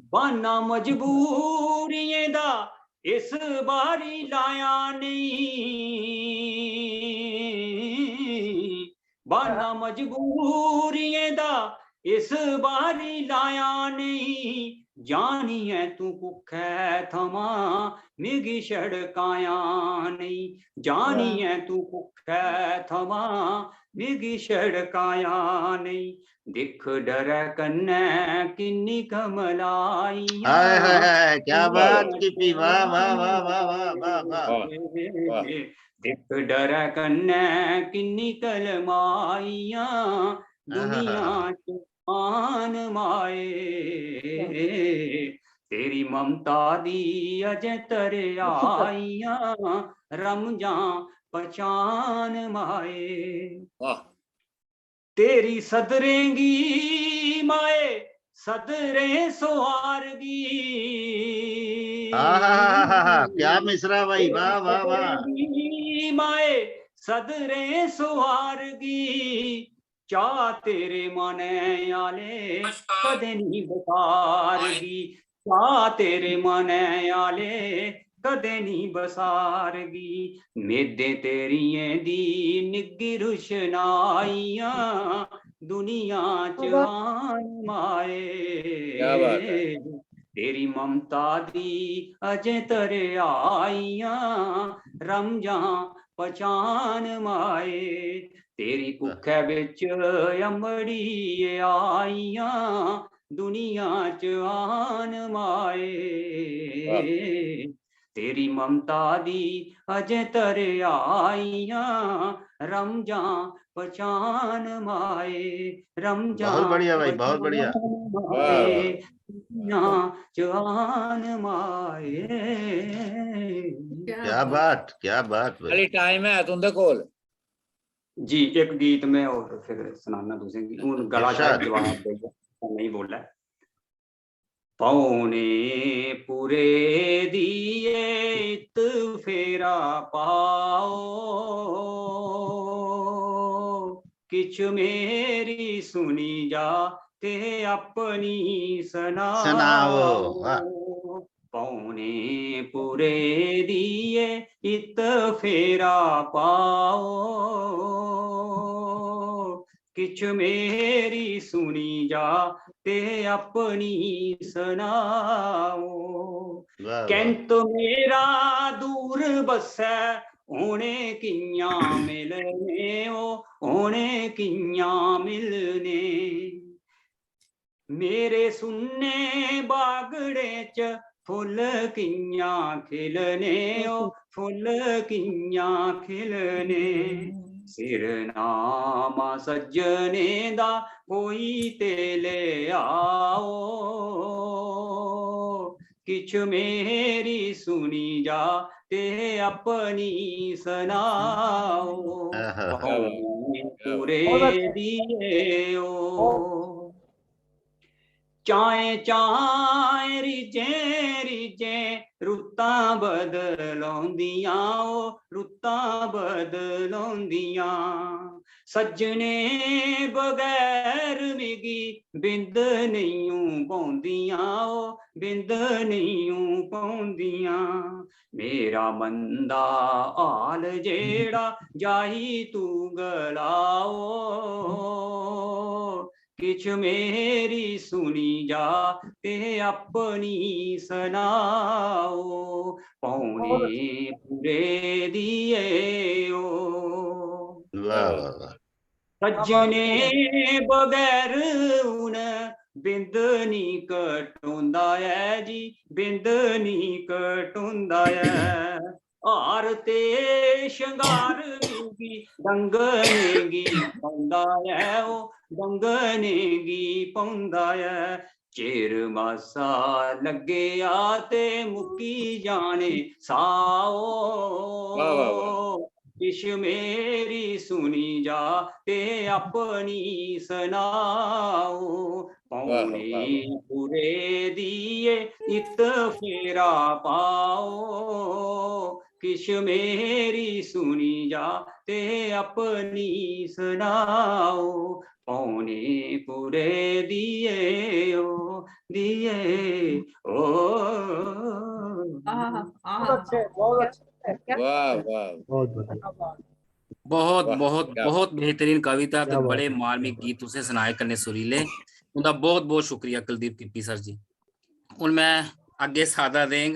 ਬਾਨਾ ਮਜਬੂਰੀਏ ਦਾ ਇਸ ਬਾਰੀ ਲਾਇਆ ਨਹੀਂ, ਬਾਨਾ ਮਜਬੂਰੀਏ ਦਾ ਇਸ ਬਾਰੀ ਲਾਇਆ ਨਹੀਂ, ਜਾਣੀਐ ਤੂੰ ਕੁੱਖੈ ਥਮਾਂ ਮਿਗੀ ਛੜਕਾਇਆ ਨਹੀਂ, ਜਾਣੀਐ ਤੂੰ ਕੁੱਖੈ ਥਮਾਂ ਮਿਗੀ ਛੜਕਾਇਆ ਨਹੀਂ, दिख डरै कन्नै किन्नी कमलाइयां, हाय हाय हाय, क्या बात की, वाह वाह वाह वाह वाह वाह वाह। वाह। दिख डरै कन्नै किन्नी कलमाइयां, दुनिया च आन माए, तेरी ममता दी अजे तरे आइयां, रमजां पहचान माए। वाह। तेरी सदरेंगी माए, सदरे सुहारगी, क्या मिश्रा भाई, वाह वाह वाह। सदरेंगी माए, सदरे सुहारगी, चाह तेरे माने आले कदे नहीं बसारगी, चाह तेरे माने आले कदे नहीं बसारगी, मेदे तेरिये दी निग्गी रुशनाइयां, दुनिया च आन माए, क्या बात है। तेरी ममता दी अजे तरे आइयां, रमजां पहचान माए, तेरी कुक्खै विच अमड़ी आइयां, दुनिया च आन माए, तेरी ममता दी अजे तरे आइयां, रमजां पहचान माए, रमजां बहुत बढ़िया भाई, बहुत बढ़िया। जान माए। क्या बात, क्या बात भाई। खाली टाइम है तुंदे कोल? जी एक गीत में और फिर सुनाना दूसरे गीत, उन गला शायद जवाब देगा, नहीं बोला है। पौने पूरे दिए इत फेरा पाओ, किछ मेरी सुनी जा ते अपनी सुनाओ, पौने पूरे दिए इत फेरा पाओ, किछ किछ मेरी सुनी जा ते अपनी सुनाओ। वाह वाह कैंत मेरा दूर बसै ओने कियां मिलने ओने कियां मिलने। मेरे सुन्ने बागड़े च फुल कियां खिलने फुल कियां खिलने। सिरनामा सज्जने दा कोई ते ले आओ। किछ मेरी सुनी जा ते अपनी सुनाओ। आहा। पौने पूरे दिए ओ। चाएं चाएं रिजे रिजे रुत्तां बदलौंदियां रुत्तां बदलौंदियां। सज्जने बगैर मिगी बिंद नहीं पौंदियां बिंद नहीं पौंदियां। मेरा मंदा हाल जेड़ा जाही तू गलाओ। किछ मेरी सुनी जा ते अपनी सुनाओ। पौने पूरे दिए ओ। वाह वाह वाह। सज्जने बगैर उन बिंद नी कटोंदा है जी बिंद नी कटोंदा है। हार ते शंगार मिगी रंगने गी पौंदा है रंगने गी पौंदा है। चिर मासा लगे ते मुक्की जाने साओ। वाह वाह वाह। किश मेरी सुनी जा ते अपनी सुनाओ। पौने पूरे दिए इत फेरा पाओ। किश मेरी सुनी जा ते अपनी सुनाओ। पौने पूरे दिए ओ दिए ओ। बहुत अच्छे बहुत अच्छे। क्या वाह बात है, वाह बहुत बढ़िया। क्या बात है। बहुत वाह, बहुत क्या बहुत बेहतरीन कविता क्या ते बात बड़े है, मार्मिक क्या गीत तुसे सुनाए कन्ने सुरीले। उनका बहुत बहुत शुक्रिया कुलदीप किप्पी सर जी। ਹੁਣ मैं ਅੱਗੇ ਸਾਦਾ ਦੇਂਗ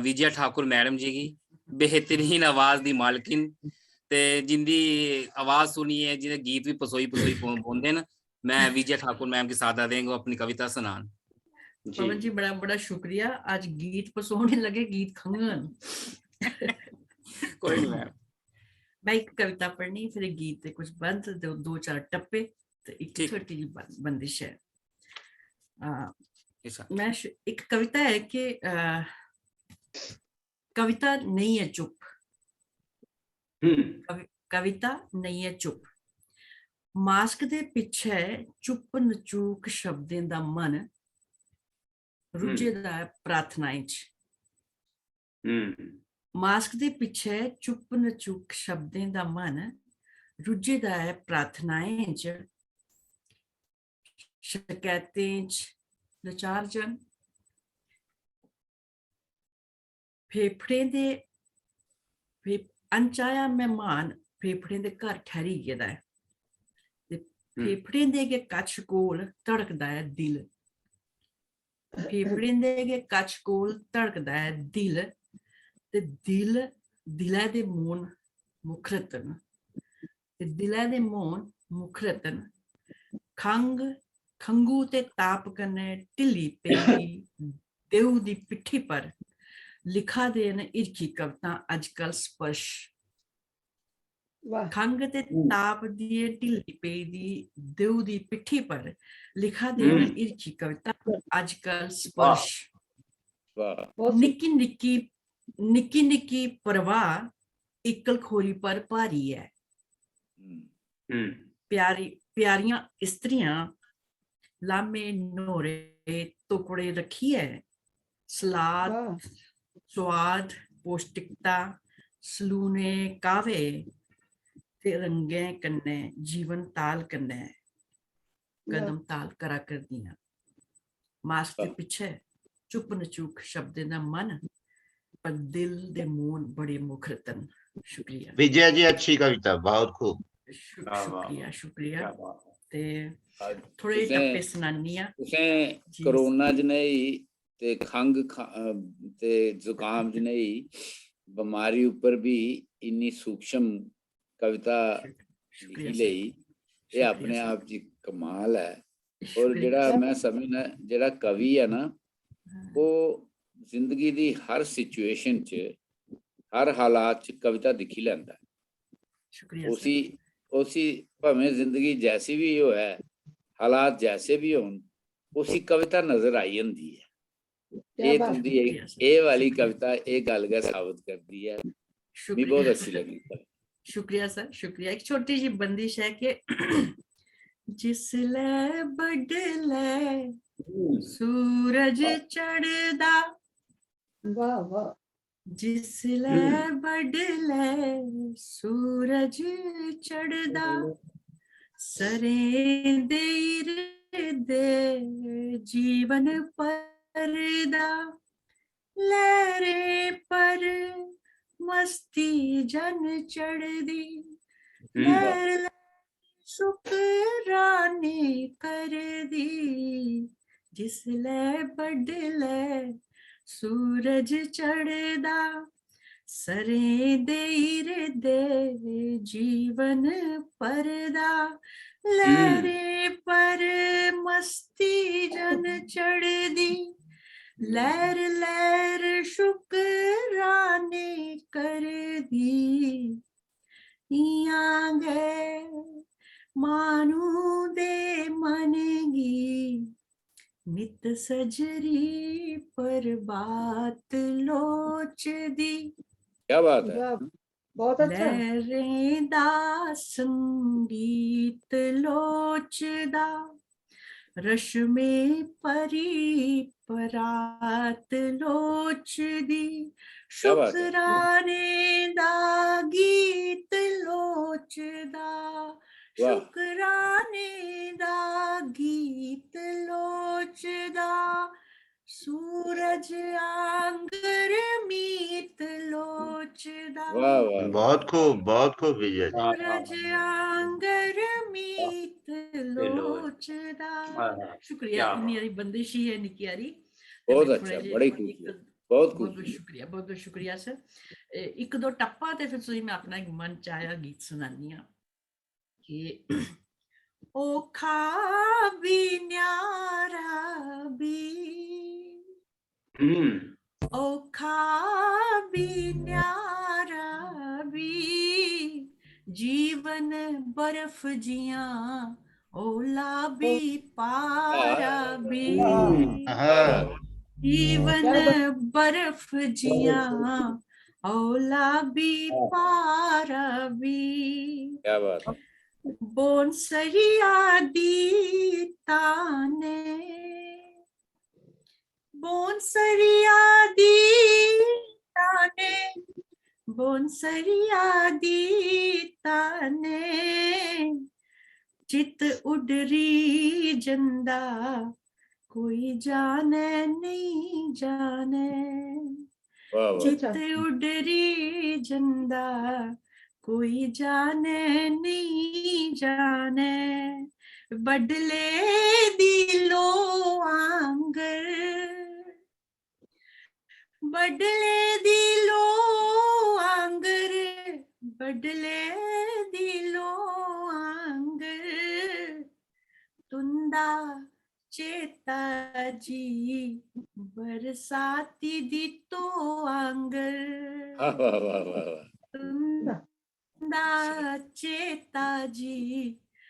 ਵਿਜੇ ਠਾकुर मैडम जी की बेहतरीन आवाज दी मालकिन ते जिंदी आवाज सुनी है जिन्हें गीत भी पसोई पसोई बोंदे न। मैं विजय ठाकुर मैम की सादा देंगे अपनी कविता सुनान। पवन जी बड़ा बड़ा शुक्रिया। आज गीत पसोने लगे गीत खंगन। कोई नहीं मैम। मैं एक कविता पढ़नी फिर एक गीत कुछ बंद दो चार टप्पे तो एक छोटी जी बंदिश है। मैं एक कविता है कि कविता नहीं है चुप। कविता नहीं है चुप। मास्क दे पिछे चुप नचूक शब्दें दा मन रुझेदा है प्रार्थनाएं च। मास्क दे पिछे चुप नचूक शब्दें दा मन रुझेदा है प्रार्थनाएं च। शकैतें च लाचार जन फेफड़े दे अनचाया मेहमान फेफड़े दे घर ठहरी गेदा है। फेफड़े दे के कच्छ कोल धड़कदा है दिल। फेफड़े दे के कच्छ कोल धड़कदा है दिल ते दिल दिलै दे मोन मुखरतन ते दिलै दे मोन मुखरतन। खंग खंगू ते ताप कन्नै ढिल्ली पेदी देऊ दी पिट्ठी पर लिखा दे न हिरखी कविता अजकल स्पर्श। वाह खंग ते ताप दी ढिल्ली पेदी देऊ दी पिट्ठी पर लिखा दे न हिरखी कविता अजकल स्पर्श। बहुत निक्की निक्की निक्की निक्की परवाह इक्कल खोरी पर भारी है। प्यारी प्यारियां स्त्रियां लामे नोरे टुकड़े रखी है। सलाद वाह स्वाद पौष्टिकता सलूने कावे ते रंगे कन्ने जीवन ताल कन्ने कदम ताल करा कर दिया। मास्क के पीछे चुप नचूक शब्दें दा मन पर दिल दे मोन बड़े मुखरतन। शुक्रिया विजय जी अच्छी कविता बहुत खूब। शुक्रिया शुक्रिया क्या बात है। ते ਅੱਜ थोड़े तुसें- टप्पे सुनानी आ तुसें जी। कोरोना च नहीं ते खंघ ते जुकाम च नहीं बीमारी उपर भी इन्नी सूक्ष्म कविता शुक्रिया लिखी सर, लेई, ये शुक्रिया अपने सर, आप च कमाल है। और शुक्रिया जेड़ा सर। मैं समझना जेड़ा कवि है ना, वो जिंदगी दी हर सिचुएशन च हर हालात च कविता दिखी लैंदा है। शुक्रिया सर। उसी उसी भावें जिंदगी जैसी भी हो है, हालात जैसे भी होन, उसी कविता नजर आई जंदी है। क्या ये बात तुंदी शुक्रिया सर, ये वाली शुक्रिया। कविता ये गल गै साबित करती है। मी शुक्रिया बहुत अच्छी लगी। शुक्रिया सर, शुक्रिया। एक छोटी जी बंदिश है कि जिसले बडलै सूरज चढ़दा, वाह वाह जिसले बडलै सूरज चढ़दा, सरें दे इरदे जीवन परदा, लहरे पर मस्ती जन चढ़दी, लहर शुकराने करदी, जिसले बडलै सूरज चढ़दा, सरें दे इरदे जीवन परदा, लहरे पर मस्ती जन चढ़दी, लहर लहर शुकराने करदी, इयां गै मानू दे मन गी नित सजरी प्रभात लोचदी, क्या बात है। वाह बहुत अच्छा लहरें दा संगीत लोचदा, रश्मे परी परात लोचदी, क्या बात है। शुकराने दा गीत लोचदा, वाह। शुकराने दा गीत लोचदा, सूरज आंगर मीत लोचदा, वाह वाह। बहुत खूब विजय जी। सूरज आंगर मीत लोचदा। शुक्रिया। क्या इन्नी हारी बंदिश ही है निक्की हारी। बहुत मैं अच्छा, थोड़े बड़ी जे खूबसूरत, बहुत बहुत बहुत खूबसूरत। शुक्रिया, बहुत बहुत शुक्रिया सर। एक दो टप्पा ते फिर तुसीं मैं अपना एक मन च आया गीत सुनानी आं कि ओखा भी न्यारा भी, औखा भी न्यारा भी, जीवन बर्फ जियां ओला भी पारा भी, हाँ, जीवन क्या बात बर्फ जियां ओला भी पारा भी, क्या बात है। बोनसरिया दी ताने, बोनसरिया दी ताने, बोनसरिया दी ताने, चित उडरी जंदा कोई जाने नहीं जाने, वाह वाह। चित उडरी जंदा कोई जाने नहीं जाने, बडले दिलो आंगर, बडले दिलो आंगर, बडले दिलो आंगर, तुंदा चेता जी बरसाती दी तो आंगर, वाह वाह वाह वाह वाह। तुंदा चेता जी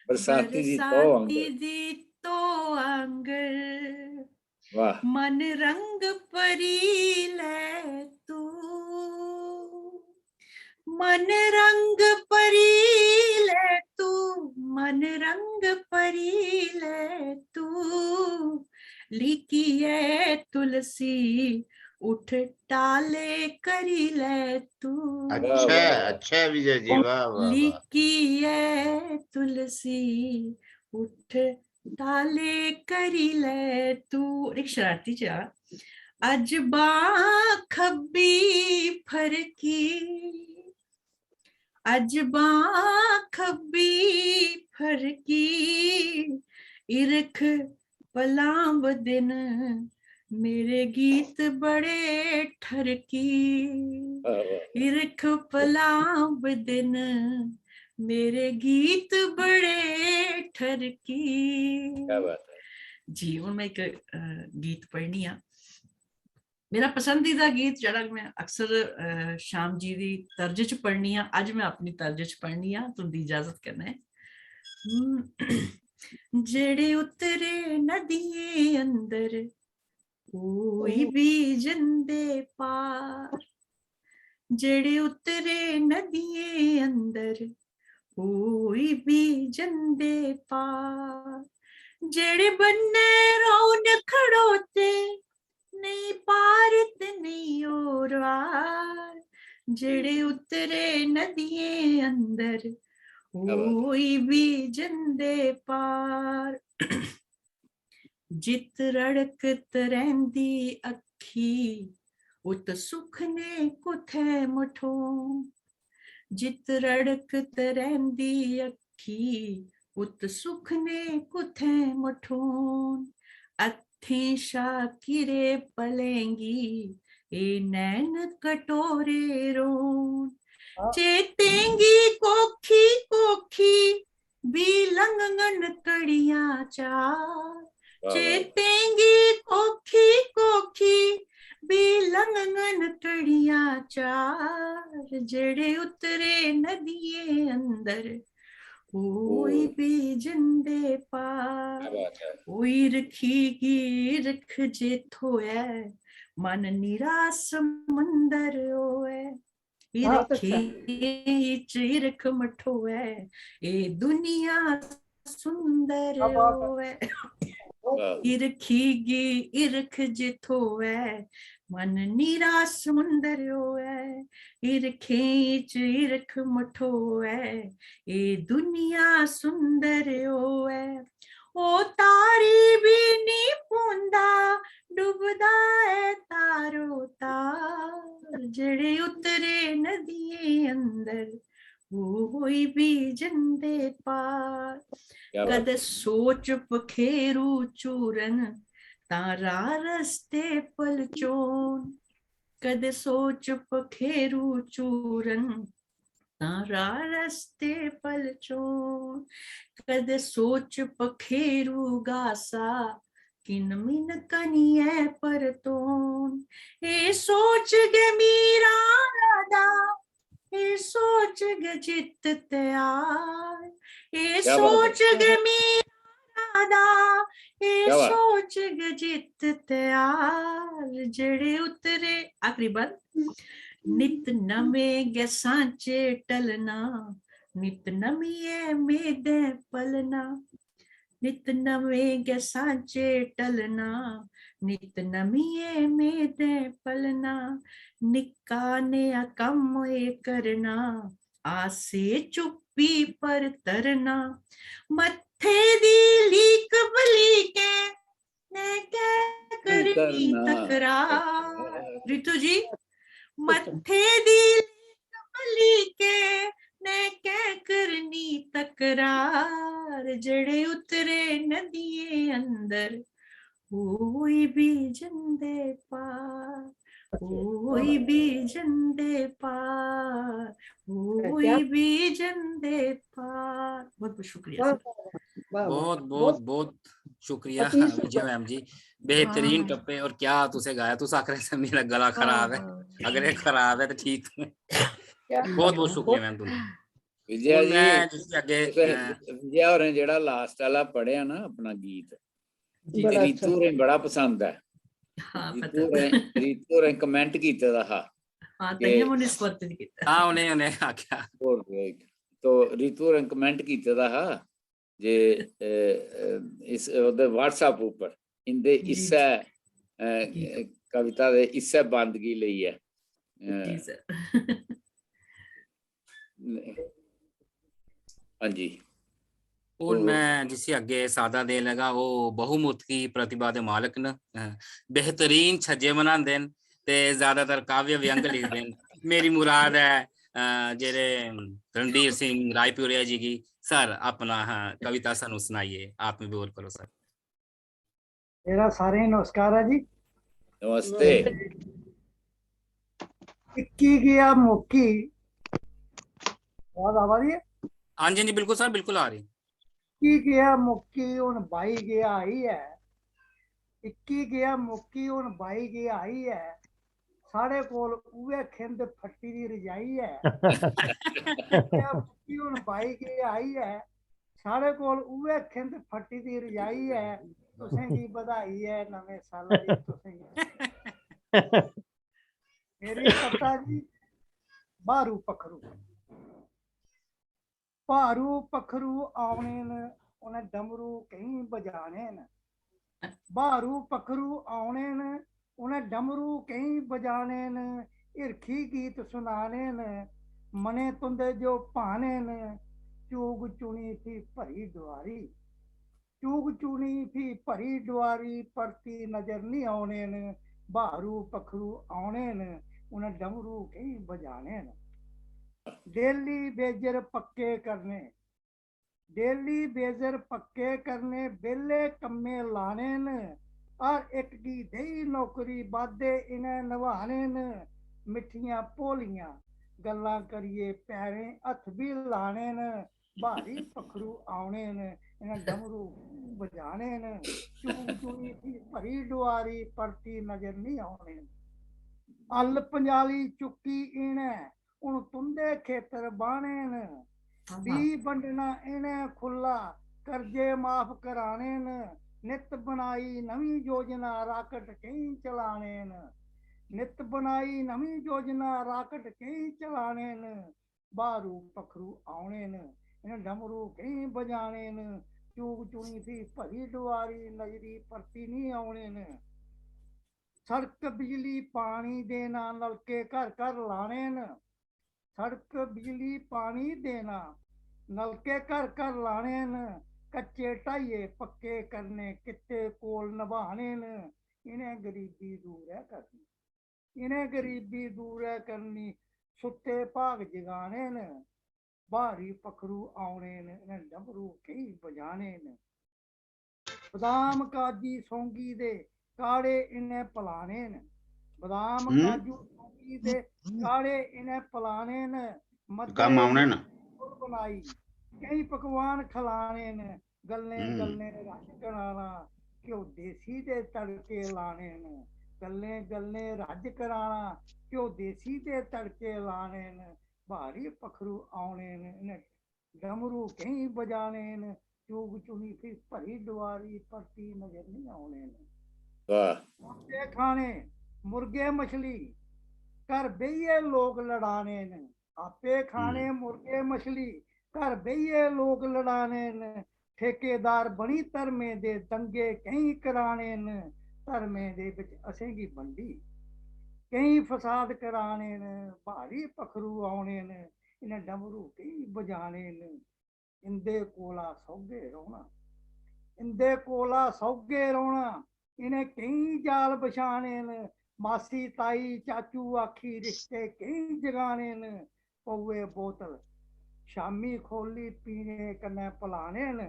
बरसाती दी तो बरसाती आंगर। दी तो आंगर, वाह। मन रंग परी ले तू, मन रंग परी ले तू, मन रंग परी ले तू, लिखी है तुलसी उठ टाले करी ले तू, अच्छा विजय जी, वाह वाह वाह। लिखी है तुलसी उठ टाले करी ले तू। एक शरारती चा, अज बांह खब्बी फरकी, अज बांह खब्बी फरकी इरख पलांब दिन मेरे गीत बड़े ठरकी ਵਾਹ ਵਾਹ इरख पलांब दिन मेरे गीत बड़े ठरकी। ਕੀ ਬਾਤ ਹੈ। जी हूँ मैं एक गीत पढ़नी आ। मेरा पसंदीदा गीत जरा मैं अक्सर श्याम जी की तर्ज च पढ़नी आ, अज मैं अपनी तर्ज च पढ़नी आ, तुंदी इजाजत करना है। जेड़े उतरे नदिये अंदर कोई भी जंदे पार, जेड़े उतरे नदिये अंदर कोई भी जंदे पार, जेड़े बन्ने रौन खड़ोते नहीं पार ते नहीं और वार, जेड़े उतरे नदिये अंदर कोई भी जंदे पार। जित रड़कत रैंदी अखी उत सुख ने कुथे मठो, जित रड़कत रैंदी अखी उत सुख ने कुथे मठोन, अथी शाकिरे पलेंगी ए नैन कटोरे रोन, चेतेंगी कोखी कोखी भी लंघन कड़ियां चार, चेतेंगी कोखी कोखी भी लंघन कड़ियां चार, जेड़े उतरे नदिये अंदर कोई भी जंदे पार, कोई रखीगी रख जेथो है मन निराश समंदर होए, इरख मठो है ए दुनिया सुंदर होए, इरखीगी इरख जिथो है मन निराश समुंदर होए, इरखे इरख मठो है ए दुनिया सुंदर होए, ओ तारी भी नी पूंदा डुबदा है तारो तार, जेड़े उतरे नदिये अंदर कोई भी जंदे पार, कद सोच पखेरू चूरन तारा रस्ते पलचोन, कद सोच पखेरू चूरन तारा रस्ते पलचोन, कद सोच पखेरू गासा किन मिन कनिए परतोन, ए सोच गे मीरा राधा ए सोच गे जित त्यार, ए सोच गे मीरा राधा ए सोच गे जित त्यार, जेड़े उतरे आखिरी बार नित नवे गे सांचे टलना, नित नमिए मेदे पलना, नित नवे गे सांचे टलना, नित नमिए मेदे पलना, निक्का ने कम ए करना आसे चुप्पी पर तरना, मत्थे दी लीक बलीके ने क्या करनी तकरार, रितु जी मत्थे दी लीक बलीके ने क्या करनी तकरार, जड़े उतरे नदिये अंदर कोई भी जंदे पार, कोई भी जंदे पार, कोई भी जंदे पार। बहुत बहुत शुक्रिया सर। बहुत बहुत बहुत शुक्रिया विजय मैम जी, बेहतरीन टप्पे। और क्या तुसे गाया, तुस आख रहे थे मेरा गला खराब है, अगर ये खराब है तो ठीक बहुत बहुत शुक्रिया मैम तुम विजया जी। जिसके आगे विजया और जेड़ा लास्ट वाला पढ़िया ना अपना गीत, रीतू ने बड़ा पसंद है। रीतू ने कमेंट कीते दा हा, हां तइये मुने स्पर्श कीता, हां उन्हें आख्या तो रीतू ने कमेंट कीते दा हा जे इस ओदे व्हाट्सएप ऊपर इंदे इस्से कविता दे इस्से बंदगी लई है। जी सर हाँ जी। और मैं जिसे अगे सादा दे लगा वो बहुमुत की प्रतिभा दे मालक न, बेहतरीन छज्जे बनांदे न ते ज्यादातर काव्य व्यंग लिखदे न। मेरी मुराद है जेरे रणधीर सिंह रायपुरिया जी की। सर अपना कविता सानू सुनाइए, आप भी बोल करो सर। मेरा सारे नमस्कार है जी। नमस्ते। इक्की गया मुक्की, आवाज आ रही है? हाँ जी बिल्कुल सर, बिल्कुल आ रही। इक्की गया मुक्की हुन 22 गया आई है, 21 गया मुक्की हुन 22 गया आई है, साढ़े कोल उहे खिंद फट्टी दी रजाई है। गया मुक्की हुन 22 गया आई है, साढ़े कोल उहे खिंद फट्टी दी रजाई है, तुसें गी बधाई है नवे साल दी तुसें गी। मेरी कविता जी बारू पखरू। भारू पखरू आने न उन्हें डमरू कहीं बजाने न, भारू पखरू आने न उन्हें डमरू कहीं बजाने न, हिरखी गीत सुनाने न, मने तुंदे जो पाने न, चूग चुनी थी भरी दुआरी, चूग चुनी थी भरी दुआरी, परती नजर नहीं आने न, भारू पखरू आने न उन्हें डमरू कहीं बजाने न। डेली बेजर पक्के करने, डेली बेजर पक्के करने, बेले कम्मे लाने न, और एक की दही नौकरी बादे इन्हें नवाने न, मिठियां भोलियां गल्लां करिए पैरें हथ भी लाने न, भारी पखरू आने न इन्हें डमरू बजाने न, चूग चूनी थी भरी दुआरी, परती नजर नहीं आने न। अल पंजाली चुकी इन्हें उन तुंदे खेतर बाने न, बी बंडना इन्हें खुला कर्जे माफ कराने न, नित बनाई नवी योजना राकट कहीं चलाने न, नित बनाई नवी योजना राकट कहीं चलाने न, बारू पखरू आने न इन्हें डमरू कहीं बजाने न, चूग चुनी थी भरी दुआरी, नजरी परती नहीं आने न। सड़क बिजली पानी देना नलके घर घर लाने न, सड़क बिजली पानी देना नलके घर घर लाने न, कच्चे ढाइये पक्के करने कित्ते कोल निभाने न, इन्हें गरीबी दूर है करनी, इन्हें गरीबी दूर है करनी, सुत्ते भाग जगाने न, भारी पखरू आने न इन्हें डमरू कई बजाने न। बदाम काजी सौंगी दे काड़े इन्हें पलाने न, बदाम काजू सौंगी दे काड़े इन्हें पलाने न, काम आने न बनाई कई पकवान खिलाने न, गल्ले गल्ले रज कराना घ्यो देसी दे तड़के लाने न, गल्ले गल्ले रज कराना घ्यो देसी दे तड़के लाने न, भारी पखरू आने न इन्हें डमरू कहीं बजाने न, चूग चुनी थी भरी दुआरी, परती नजर नहीं आने न। मुर्गे खाने मुर्गे मछली घर बेहिए लोग लड़ाने न, आपे खाने मुर्गे मछली घर बेहिए लोग लड़ाने न, ठेकेदार बनी धर्मे दे दंगे कहीं कराने न, धर्मे दे विच असेंगी बंडी कहीं फसाद कराने न, भारी पखरू आने न इन्हें डमरू कहीं बजाने न, इंदे कोला सौगे रौना, इंदे कोला सौगे रौना, इन्हें कई जाल बिछाने न, मासी ताई चाचू आखी रिश्ते कई जगाने न, पौए बोतल शामी खोली पीने कन्ने पलाने न,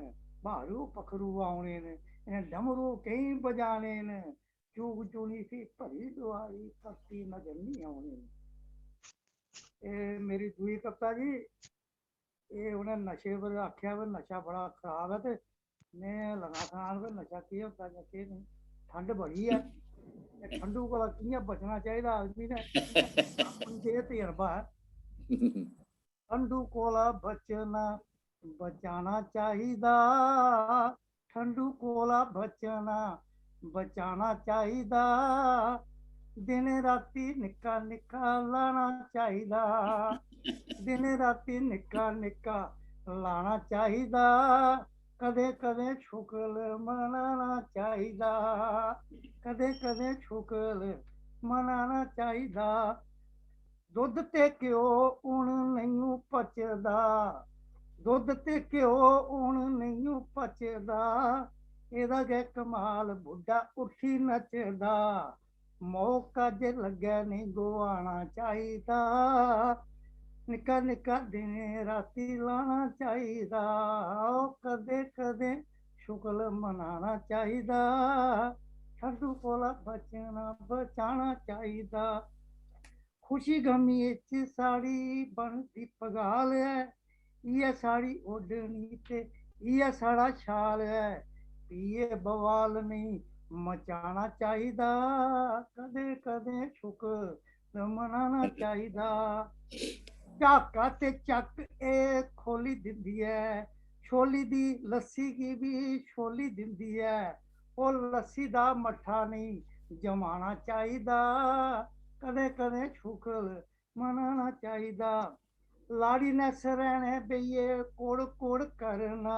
भारू पखरू आने न इन्हें डमरू कई बजाने न, चूग चूनी सी भरी दुआरी, परती नजर नहीं आने न। मेरी दूई कविता जी, ये उन्हें नशे पर आख्या वे नशा बड़ा खराब है, तो मैं लगा खान वे नशा की होता है कि नहीं, ठंड बड़ी है, ठंडू को कियां बचना चाहिए आदमी ने, अपनी तजर्बा है, ठंडू कोला बचना बचाना चाहिदा, ठंडू कोला बचना बचाना चाहिदा, दिन राती निक्का निक्का लाना चाहिदा, दिन राती निक्का निक्का लाना चाहिदा, कदे कदे शुक्ल मनाना चाहिदा, कदे कदे शुक्ल मनाना चाहिदा, दुध ते घ्यो हुण नहीं पचदा, दुध ते घ्यो हुण नहीं पचदा, एदा गै कमाल बुढ़ा उठी नचदा, मौका जे लग्गै नहीं गवाना चाहिदा, ਨਿੱਕਾ ਨਿੱਕਾ ਦਿਨ ਰਾਤੀ ਲਾਣਾ ਚਾਹੀਦਾ, ਕਦੇ ਕਦੇ ਸ਼ੁਕਰ ਮਨਾਣਾ ਚਾਹੀਦਾ, ਠੰਡੂ ਕੋਲਾ ਬਚਾਣਾ ਚਾਹੀਦਾ। खुशी गमी च साड़ी बनती पगाल है, ये साड़ी ओढ़नी ते ये साड़ा शाल है, पिए बवाल नहीं मचाना चाहिदा, कदे कदे शुक्र मनाना चाहिदा। झाका ते चक ए खोली दिंदी है, छोली दी लस्सी की भी छोली दिंदी है, और लस्सी दा मट्ठा नहीं जमाना चाहिदा, कदे कदे शुक्र मनाना चाहिदा। लाड़ी ने सरैने बेइये कोड़ कोड़ करना,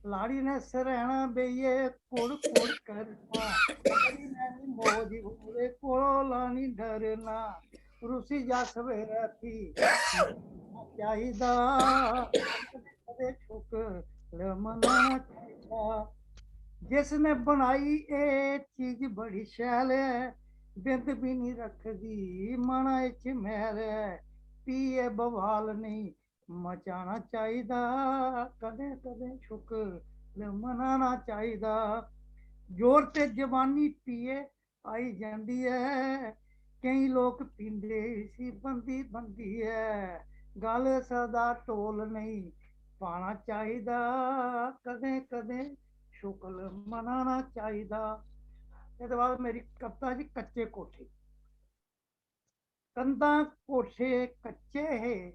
लाड़ी ने सरैना बेइये कोड़ कोड़ करना, लाड़ी ने नी मौज होवे कोला नी डरना, रूसी जा सवेरे थी चाहिदा, कदे कदे शुक्र मनाना चाहिदा। जिसने बनाई ए चीज बड़ी शैल है, बिंद भी नहीं रखदी मना च मैल है, पिए बवाल नहीं मचाना चाहिदा, कदे कदे शुक्र मनाना चाहिदा। जोर ते जवानी पिए आई जांदी है, कई लोग पींदे सी बंदी बंदी है, गल सदा ढोल नहीं पाना चाहिदा, कदे कदे शुक्र मनाना चाहिदा। ਇਹਦੇ ਬਾਅਦ ਮੇਰੀ ਕਵਿਤਾ ਜੀ ਕੱਚੇ ਕੋਠੇ। ਕੰਧਾਂ ਕੋਠੇ ਕੱਚੇ ਹੈ,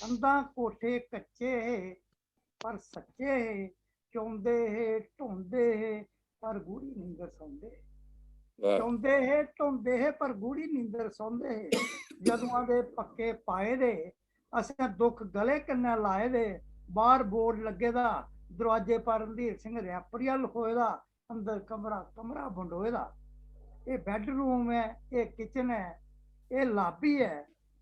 ਕੰਧਾਂ ਕੋਠੇ ਕੱਚੇ ਹੈ, ਪਰ ਸੱਚੇ ਹੈ, ਚੌਂਦੇ ਹੈ ਢੋਂਦੇ ਹੈ, ਪਰ ਗੂੜੀ ਨੀਂਦਰ ਸੌਂਦੇ, ਚੌਂਦੇ ਹੈ ਢੋਂਦੇ ਹੈ, ਪਰ ਗੂੜੀ ਨੀਂਦਰ ਸੌਂਦੇ, ਜਦੋਂ ਦੇ ਪੱਕੇ ਪਾਏ ਦੇ, ਅਸੀਂ ਦੁੱਖ ਗਲੇ ਕੰਨਾਂ ਲਾਏ ਦੇ, ਬਾਹਰ ਬੋਰਡ ਲੱਗੇ ਦਾ, ਦਰਵਾਜ਼ੇ ਪਰ ਰਣਧੀਰ ਸਿੰਘ ਰੈਪਰੀਆ ਲਿਖੋਏ ਦਾ, अंदर कमरा कमरा बंडोए दा, ये बेडरूम है, ये किचन है, ये लाबी है,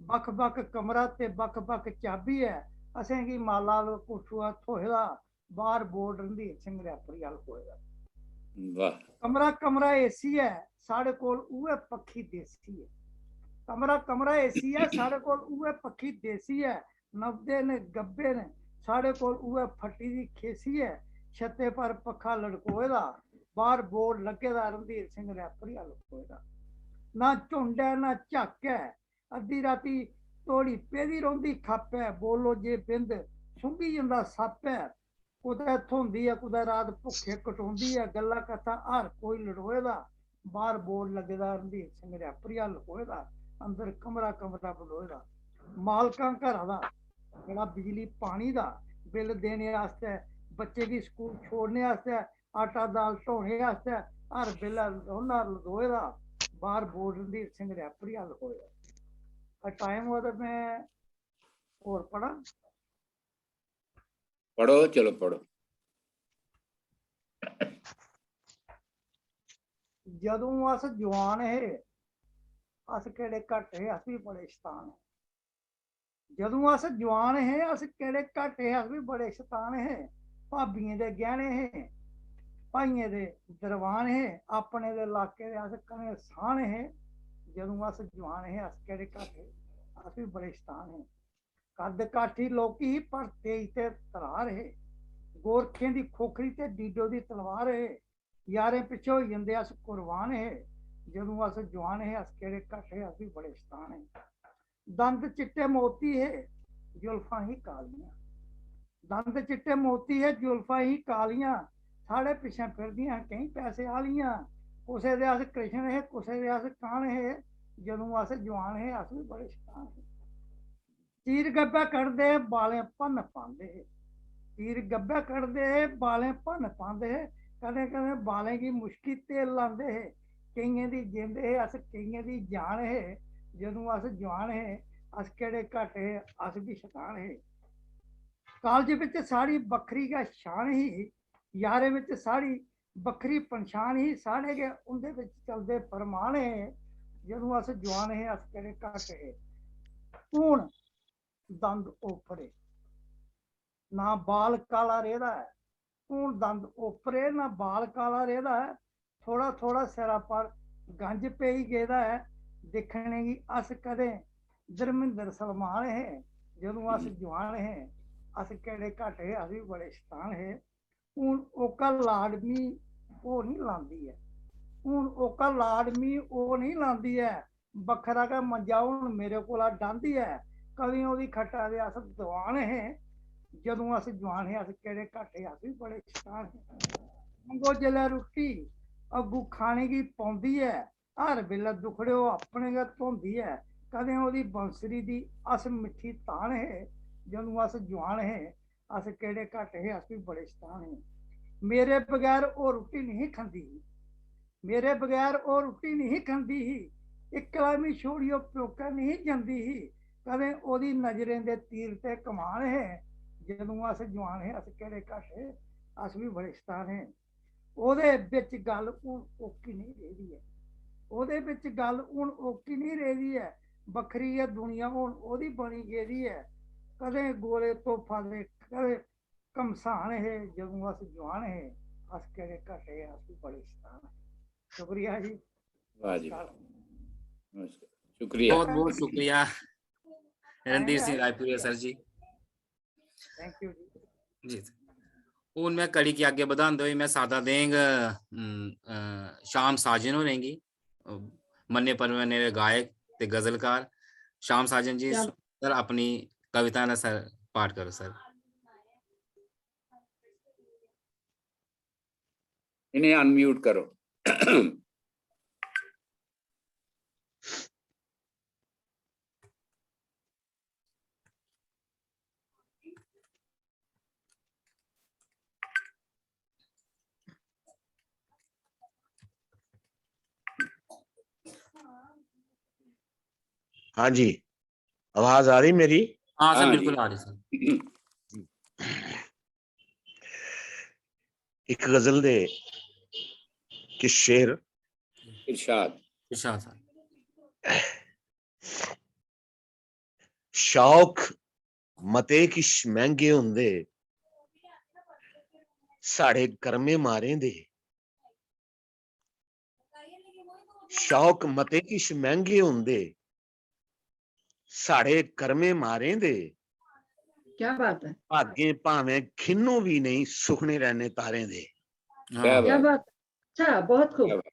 बख बख कमरा ते बख बख चाबी है, असें की माला कुठुआ थोए दा, बाहर बोर्ड रणधीर सिंह रैपरी हल होए दा। वाह। कमरा कमरा एसी है, साढ़े कोल उहे पखी देसी है, कमरा कमरा एसी है, साढ़े कोल उहे पखी देसी है, नवदे ने गब्बे ने, साढ़े कोल उहे फट्टी दी खेसी है, छत्ते पर पखा लड़कोए दा, बाहर बोर्ड लगे दा, रणधीर सिंह रैपरी हल होए दा। ना झुंड है ना झक है, अद्धी राती तोड़ी पेदी रोंदी खप है, बोलो जे बिंद सुंघी जंदा सप है, कुदै थोंदी है कुदै रात भुखे कटोंदी है, गल्ला कथा हर कोई लड़ोए दा, बाहर बोर्ड लगे दा, रणधीर सिंह रैपरी हल होए दा, अंदर कमरा कमरा बंडोए दा। मालकां घरा दा जेह्ड़ा बिजली पानी दा बिल देने आस्तै, बच्चे गी स्कूल छोड़ने आस्तै, आटा दाल ढोने आस्तै, हर बेल्लै रोना लदोए दा, बाहर बोर्ड रणधीर सिंह रैपरी हल होए। टाइम होआ तो मैं होर पढ़ा। पढ़ो, चलो पढ़ो। जदों अस जवान हे, अस केड़े घट हे, अस भी बड़े शैतान हे। जदों अस जवान हे, अस केड़े घट हे, अस भी बड़े शैतान हे। भाबियें दे गहने हे, भाइयें दे दरबान हे, अपने दे इलाके दे अस कने साण हे। जदों अस जवान हे, अस केड़े घट हे, अस भी बड़े शैतान हे। कद काठी लोकी पर तेज ते तलवार हे, गोरखें दी खोखरी ते डीडो दी तलवार हे, यारें पिछे होई जंदे अस कुर्बान हे। जदों अस जवान हे, अस केड़े घट हे, अस भी बड़े शैतान हे। दंद चिट्टे मोती हे, जुल्फां ही कालियां, दंद चिट्टे मोती है, जुल्फां ही कालियां, साढ़े पिछे फिरदियां कई पैसे आलियां, कुसै दे अस कृष्ण हे, कुसै दे अस कान हे। जदों अस जवान हे, अस भी बड़े शैतान हे। तीर गब्बे कढ़दे बालें भन्न पांदे हे, तीर गब्बे कढ़दे बालें भन्न पांदे हे, कदें कदें बालें गी मुश्की तेल लांदे हे। केइयें दी जिंद हे, अस केइयें दी जान हे। जदों अस जवान हे, अस केड़े घट हे, अस भी शैतान हे। कालज विच साड़ी बक्खरी गै शान ही, यारें विच साड़ी बक्खरी पंछान ही, साढ़े गै उंदे विच चलदे फरमान हे। जदों अस जवान हे, अस केड़े घट हे। हूण दंद ओपरे ना बाल काला रेहदा है, हूण दंद ओपरे ना बाल काला रेहदा है, थोड़ा थोड़ा सिरा पर गंज पेई गेदा है, दिखने गी अस कदें धर्मेंद्र सलमान है जदों अस जवान है अस केड़े घट है अस भी बड़े शैतान है हूँ ओका लाडमी वो नहीं लांदी है हूँ ओका लाडमी वो नहीं लांदी है बखरा का मंजा हूँ मेरे को डांदी है कभी ओदी खट्टा दे अस दवान है जदों अस जवान है अस केड़े घट है अस भी बड़े शैतान है मंगो जले रुट्टी अगू खाने की पौंदी है हर वेले दुखड़े अपने गै धोंदी है कदें ओदी बंसरी दी अस मिठी तान है जदों अस जवान है अस केड़े घट है अस भी बड़े शैतान है मेरे बगैर वो रुट्टी नहीं खांदी मेरे बगैर वो रुट्टी नहीं खांदी ही इकलामी छोड़ियो प्योका नहीं जांदी ही कदें ओदी नजरें दे तीर ते कमान है जदों अस जवान है अस केड़े घट है अस भी बड़े शैतान है ਉਹਦੇ ਵਿੱਚ ਗੱਲ ਹੁਣ ਔਕੀ ਨਹੀਂ ਰਹੀ ਹੈ ਉਹਦੇ ਵਿੱਚ ਗੱਲ ਹੁਣ ਔਕੀ ਨਹੀਂ ਰਹੀ ਹੈ ਵੱਖਰੀ ਹੈ ਦੁਨੀਆ ਹੁਣ ਉਹਦੀ ਬਣੀ ਗਈ ਹੈ ਕਦੇ ਗੋਲੇ ਤੋਫਾਂ ਦੇ ਕਦੇ ਕਮਸਾਨ ਹੈ ਜਦੋਂ ਅਸ ਜਵਾਨ ਹੈ ਅਸ ਕਿਹੜੇ ਘਟੇ ਅਸੀਂ ਬੜੇ ਸਤਾਨ ਸ਼ੁਕਰੀਆ ਜੀ वाह जी नमस्कार शुक्रिया बहुत बहुत शुक्रिया Randhir Singh Raipuria sir ji. Thank you जी जी ਹੁਣ ਮੈਂ ਕੜੀ ਕੀ ਅੱਗੇ ਵਧਾਉਂਦੇ ਹੋਏ ਮੈਂ ਸਾਦਾ ਦੇਂਗ ਸ਼ਾਮ ਸਾਜਨ ਹੋਣਗੇ ਮੰਨੇ ਪਰਮਨੇ ਦੇ ਗਾਇਕ ਤੇ ਗਜ਼ਲਕਾਰ ਸ਼ਾਮ ਸਾਜਨ ਜੀ ਸਰ ਆਪਣੀ ਕਵਿਤਾ ਨਾਲ ਸਰ ਪਾਠ ਕਰੋ ਸਰ। इन्हें अनम्यूट करो। हाँ जी आवाज आ रही मेरी? हाँ सर हाँ बिल्कुल जी। आ रही सर। एक गजल दे कि शेर इरशाद इरशाद सर। शौक मते किश महंगे हुंदे साढ़े कर्मे मारे दे शौक मते किश महंगे हुंदे साढ़े कर्मे मारे दे क्या बात है भागे भावें खिन्नू भी नहीं सुखने रहने तारे दे। क्या हाँ क्या बात बात अच्छा बहुत खूब क्या बात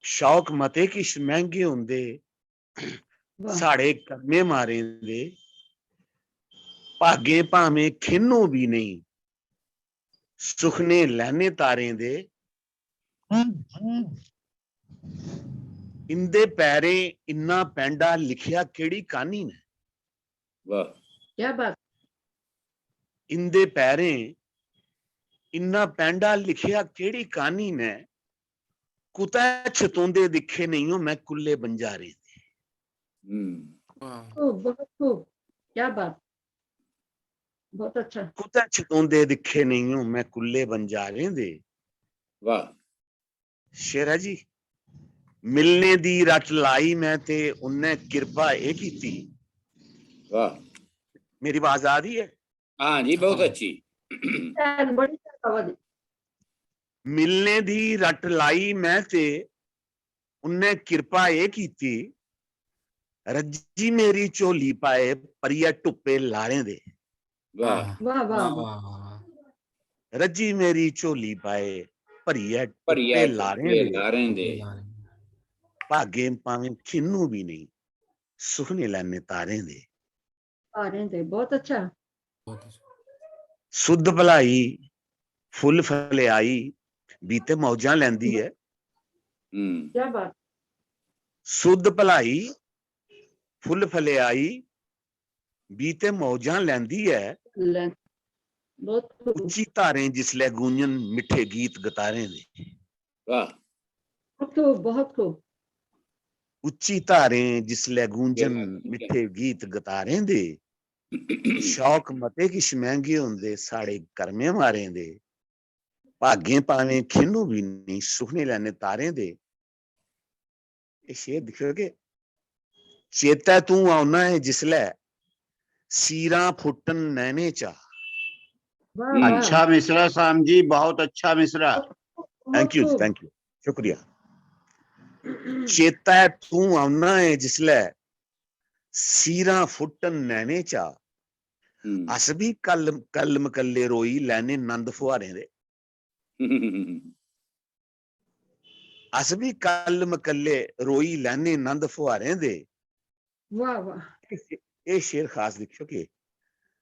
शौक मते किश महंगे हुंदे वाह साढ़े कर्मे मारे दे भागे भावें खिन्नू भी नहीं सुखने लहने तारे दे इंदे पैरे इन्ना पैंडा लिखिया केड़ी कहानी ने वाह क्या बात इंदे पैरे इन्ना पैंडा लिखिया केड़ी कहानी ने कुतै छतोंदे दिखे नहीं हो मैं कुल्ले बंजारे दे वाह खूब बहुत खूब क्या बात बहुत अच्छा कुतै छतोंदे दिखे नहीं हो मैं कुल्ले बंजारे दे। वाह शेरा जी मिलने दी रट लाई मैं ते उन्ने कृपा ए कीती। वाह मेरी आवाज आ रही है? हाँ जी बहुत अच्छी बड़ी आवाज मिलने दी रट लाई मैं ते उन्ने कृपा ए कीती रज्जी मेरी झोली पाए परिया टुप्पे लारे दे। वाह वाह वाह वाह वाह रज्जी मेरी झोली पाए परिया भरिया टुप्पे लारे टुप्पे दे लारें दे भागे भावें खिन्नू भी नहीं सुखने लैने तारे दे। आ रहे थे बहुत अच्छा बहुत अच्छा। सुध भलाई फुल फलियाई बीते मौजा लैंदी है क्या बात सुध भलाई फुल फलियाई बीते मौजा लैंदी है ले- बहुत खूब उच्ची धारें जिसले गूंजन मिठे गीत गतारे दे। वाह बहुत खूब उच्ची धारें जिसले गूंजन मिठे गीत गतारे दे शौक मते किश महंगे हुंदे साढ़े कर्मे मारे दे भागे भावें खिन्नू भी नहीं सुखने लैने तारे दे। ये शेर दिखो के चेता तू आना है जिसले सीरा फुटन नैने चा। वाह वाह अच्छा मिसरा साम जी बहुत अच्छा मिसरा थैंक यू खूब। थैंक यू शुक्रिया। चेता है तू आना है जिसलै सीरा फुटन नैने चा अस भी कल मकल्ले रोई लैने नंद फुहारें दे अस भी कल मकल्ले रोई लैने नंद फुहारें दे। वाह वाह ये शेर खास लिखो कि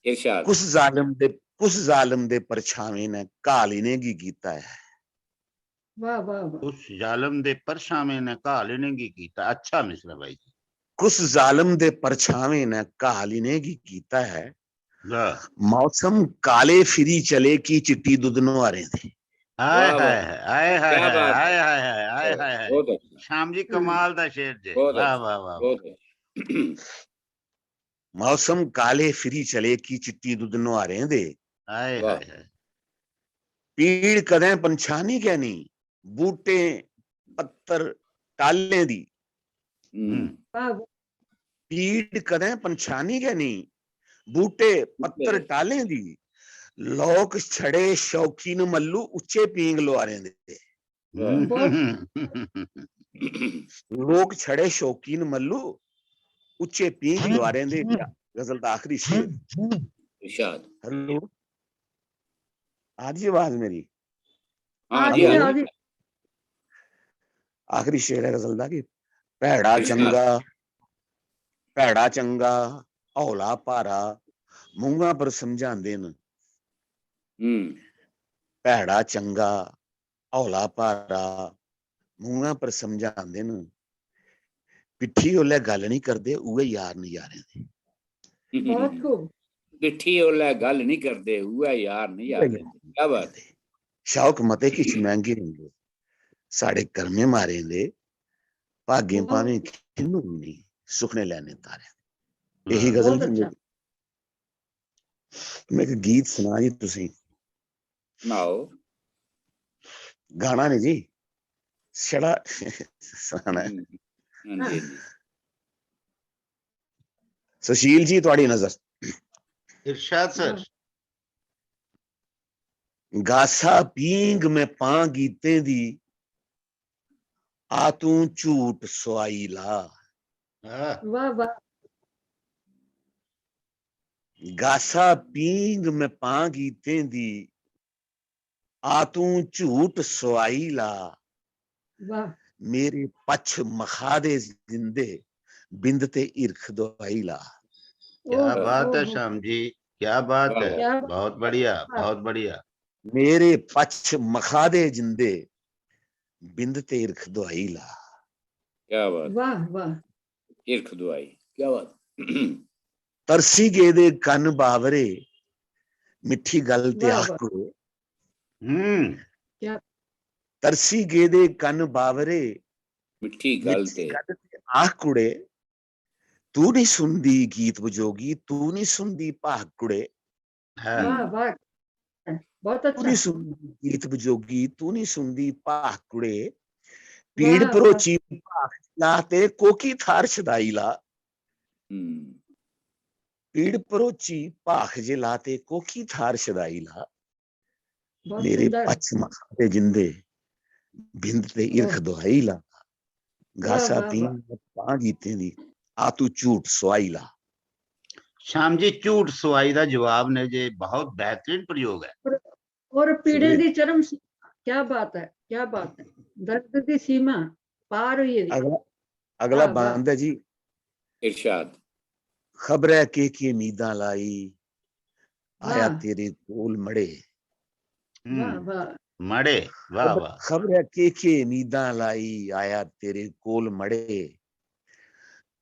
इरशाद कुछ जालिम दे परछावें ने घाली ने की कीता है। वाह वाह वाह उस जालिम दे परछावें ने घाली ने की कीता। अच्छा मिसरा भाई जी। कुछ जालिम दे परछावें ने घाली ने की कीता है। वाह मौसम काले फिरी चले की चिट्टी दुधनो आ रहे थे। हाय वाह, हाय वाह। हाय हाय क्या बात हाय है। हाय हाय हाय हाय हाय। बहुत अच्छा, श्याम जी कमाल दा शेर जे। बहुत वाह अच्छा, वाह वाह वाह। बहुत अच्छा। मौसम काले फिरी चले की चिट्टी दुधनो आ रहे थे। हाय वाह। हाय हाय। पीड़ कदें पंछानी कहनी बूटे पत्तर टाले दी। वाह पीड़ कदें पंछानी कहनी बूटे पत्तर टाले दी। लोक छड़े शौकीन मल्लू उच्चे पींग लुआरे दे। लोक छड़े शौकीन मल्लू उच्चे पींग लुआरे दे। गजल का आखिरी शेर। इरशाद। हेलो आज आवाज मेरी हाँ जी, हाँ जी। आखिरी शेर है गजल का कि भैड़ा चंगा हौला भारा मूंगा पर समझांदे न। भैड़ा चंगा हौला भारा मूंगा पर समझांदे न। पिट्ठी ओले गल नहीं करदे उहे यार नजारे दे। बहुत खूब। पिट्ठी ओले गल नहीं करदे उहे यार नहीं यार। क्या बात है। शौक मते किश महंगे होंगे साढ़े करमे मारे दे। भागे भावें किन्नू नहीं सुखने लैने तारे। यही गजल बहुत अच्छा। मैं एक गीत सुना जी तुसी। सुनाओ। गाना नहीं जी छड़ा सुनाना है। हाँ जी, जी। सुशील जी थोड़ी नजर। इरशाद सर। गासा पींग में पां गीते दी आ तू झूठ सुआई ला। वाह वाह गासा पींग में पां गीते दी आ तू झूठ सुआई ला। वाह मेरे पछ मखादे जिंदे बिंद ते इरख दवाई ला। क्या बात है श्याम जी, क्या बात है। क्या बहुत बढ़िया बहुत बढ़िया। मेरे पछ मखादे जिंदे बिंद ते इरख दवाई ला। क्या बात। वाह वाह इरख दुआई। क्या बात। तरसी गेदे कन बावरे मिठी गल ते वाह, आख वाह। कुड़े। क्या तरसी गेदे कन बावरे मिठी गल ते आख कुड़े। तू नहीं सुनदी गीत बजोगी तू नहीं सुनदी भाग कुड़े। वाह वाह बहुत तू अच्छा। नहीं सुनदी गीत बजोगी तू नहीं सुनदी भाग कुड़े। पीड़ वाह, परोची भाग ला ते कोकी थार छदाई ला। पीड़ परोची भाख जे लाते कोकी थार छदाई ला। बहुत मेरे सुंदर। पछ मखाते जिंदे बिंद ते इरख दुहाई ला। गासा वाह, पीन पां गीते दी आ तू झूठ सुआई ला। श्याम जी झूठ सुआई दा जवाब ने जे बहुत बेहतरीन प्रयोग है। और पीड़े शुक्रिया। दी चरम क्या बात है क्या बात है। दर्द दी सीमा पार हुई है। अगला वाह, वाह। बंद है जी। इरशाद। खबर है के उम्मीदां लाई आया वाह तेरे कोल मड़े। वाह वाह मड़े। वाह वाह। खबर है के उम्मीदां लाई आया तेरे कोल मड़े।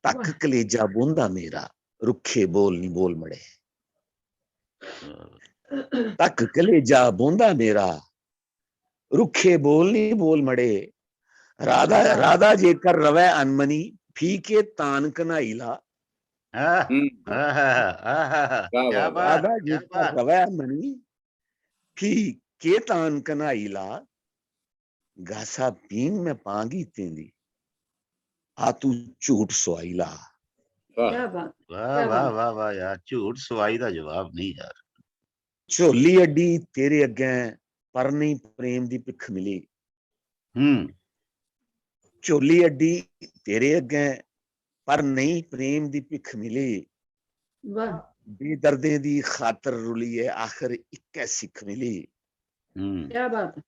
तक वाह कलेजा बूंदा मेरा रुखे बोल नहीं बोल मड़े। तक कलेजा बूंदा मेरा रुखे बोल नहीं बोल मड़े। राधा वाह राधा जेकर रवै अनमनी फीके तान कन्हाई ला। क्या क्या बात। बात राधा क्या जेकर बात। रवै अनमनी फीके तान कन्हाई ला। गासा पींग में पांगी तेंदी आ तू झूठ सुआई ला। वाह क्या बात वाह क्या वाह बात। वाह वाह यार झूठ सुआई दा जवाब नहीं यार। झोली अड्डी तेरे अगे पर नहीं प्रेम दी भिख मिली। ਝੋਲੀ ਅੱਡੀ ਤੇਰੇ ਅੱਗੇ ਪਰ ਨਹੀਂ ਪ੍ਰੇਮ ਦੀ ਭਿੱਖ ਮਿਲੀ वाह ਬੇਦਰਦੇ ਦੀ ਖਾਤਰ ਰੁਲੀਏ ਆਖਰ ਇੱਕੇ ਸਿੱਖ ਮਿਲੀ क्या बात है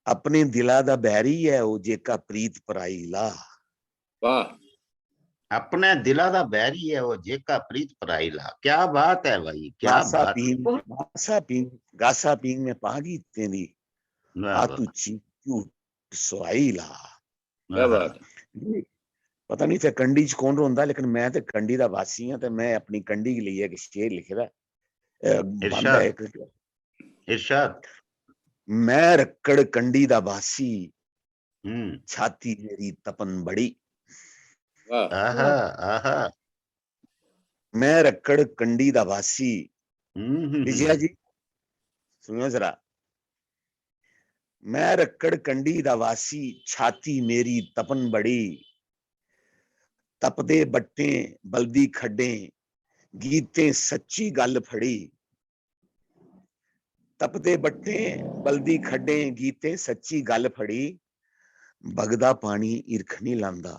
ਆਪਣੇ ਦਿਲਾਂ ਦਾ ਬੈਰੀ ਹੈ ਉਹ ਜੇਕਾ ਪ੍ਰੀਤ ਪਰਾਈ ਲਾ ਵਾਹ अपने दिला दा बैरी है वो जेका प्रीत पराई ला। क्या बात है भाई, क्या बात। ਗਾਸਾ ਪੀਂਗ ਮੈਂ ਪਾਗੀ ਤੇਰੀ वाह, ਆ वाह, ਤੂੰ ਝੂਠ ਸਵਾਈ ਲਾ ਕਿਆ वाह, ਬਾਤ ਹੈ। ਪਤਾ ਨਹੀਂ ਤੇ ਕੰਡੀ ਚ ਕੌਣ ਰੋਂਦਾ ਲੇਕਿਨ ਮੈਂ ਤੇ ਕੰਡੀ ਦਾ ਵਾਸੀ ਹਾਂ ਤੇ ਮੈਂ ਆਪਣੀ ਕੰਡੀ ਲਈ ਇੱਕ ਸ਼ੇਰ ਲਿਖਦਾ ਬੰਦਾ ਇੱਕ इरशाद। ਮੈਂ ਰੱਕੜ ਕੰਡੀ ਦਾ ਵਾਸੀ हम्म, ਛਾਤੀ ਮੇਰੀ ਤਪਨ ਬੜੀ ਵਾਹ आहा आहा। ਮੈਂ ਰੱਕੜ ਕੰਡੀ ਦਾ ਵਾਸੀ हम्म, ਵਿਜया जी सुनो जरा मैं रक्कड़ कंडी दा वासी छाती मेरी तपन बड़ी तपदे बट्टे बलदी खड्डे गीते सच्ची गल फड़ी तपदे बट्टे बलदी खड्डे गीते सच्ची गल फड़ी बगदा पानी ईरख नहीं लांदा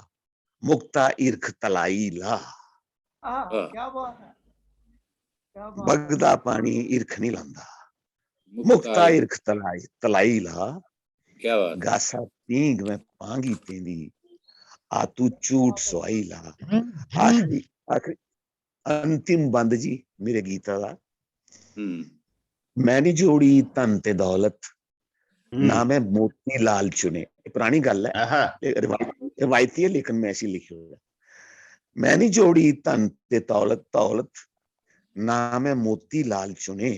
मुक्ता ईरख तलाई ला क्या बात है क्या बात है बगदा पानी ईरख नहीं लांदा मुक्ता ईरख तलाई ला ਕਿਆ ਬਾਤ ਹੈ। गासा पींग में पांगी तेंदी आ तू झूठ सवाई ला आखिरी आखिरी अंतिम बंद जी मेरे गीता दा मैं नहीं जोड़ी धन ते दौलत ना मैं मोती लाल चुने पुरानी गल है आहा। रिवायती है लेकिन मैं ऐसी लिखी हुई है मैं नहीं जोड़ी धन ते दौलत ना मैं मोती लाल चुने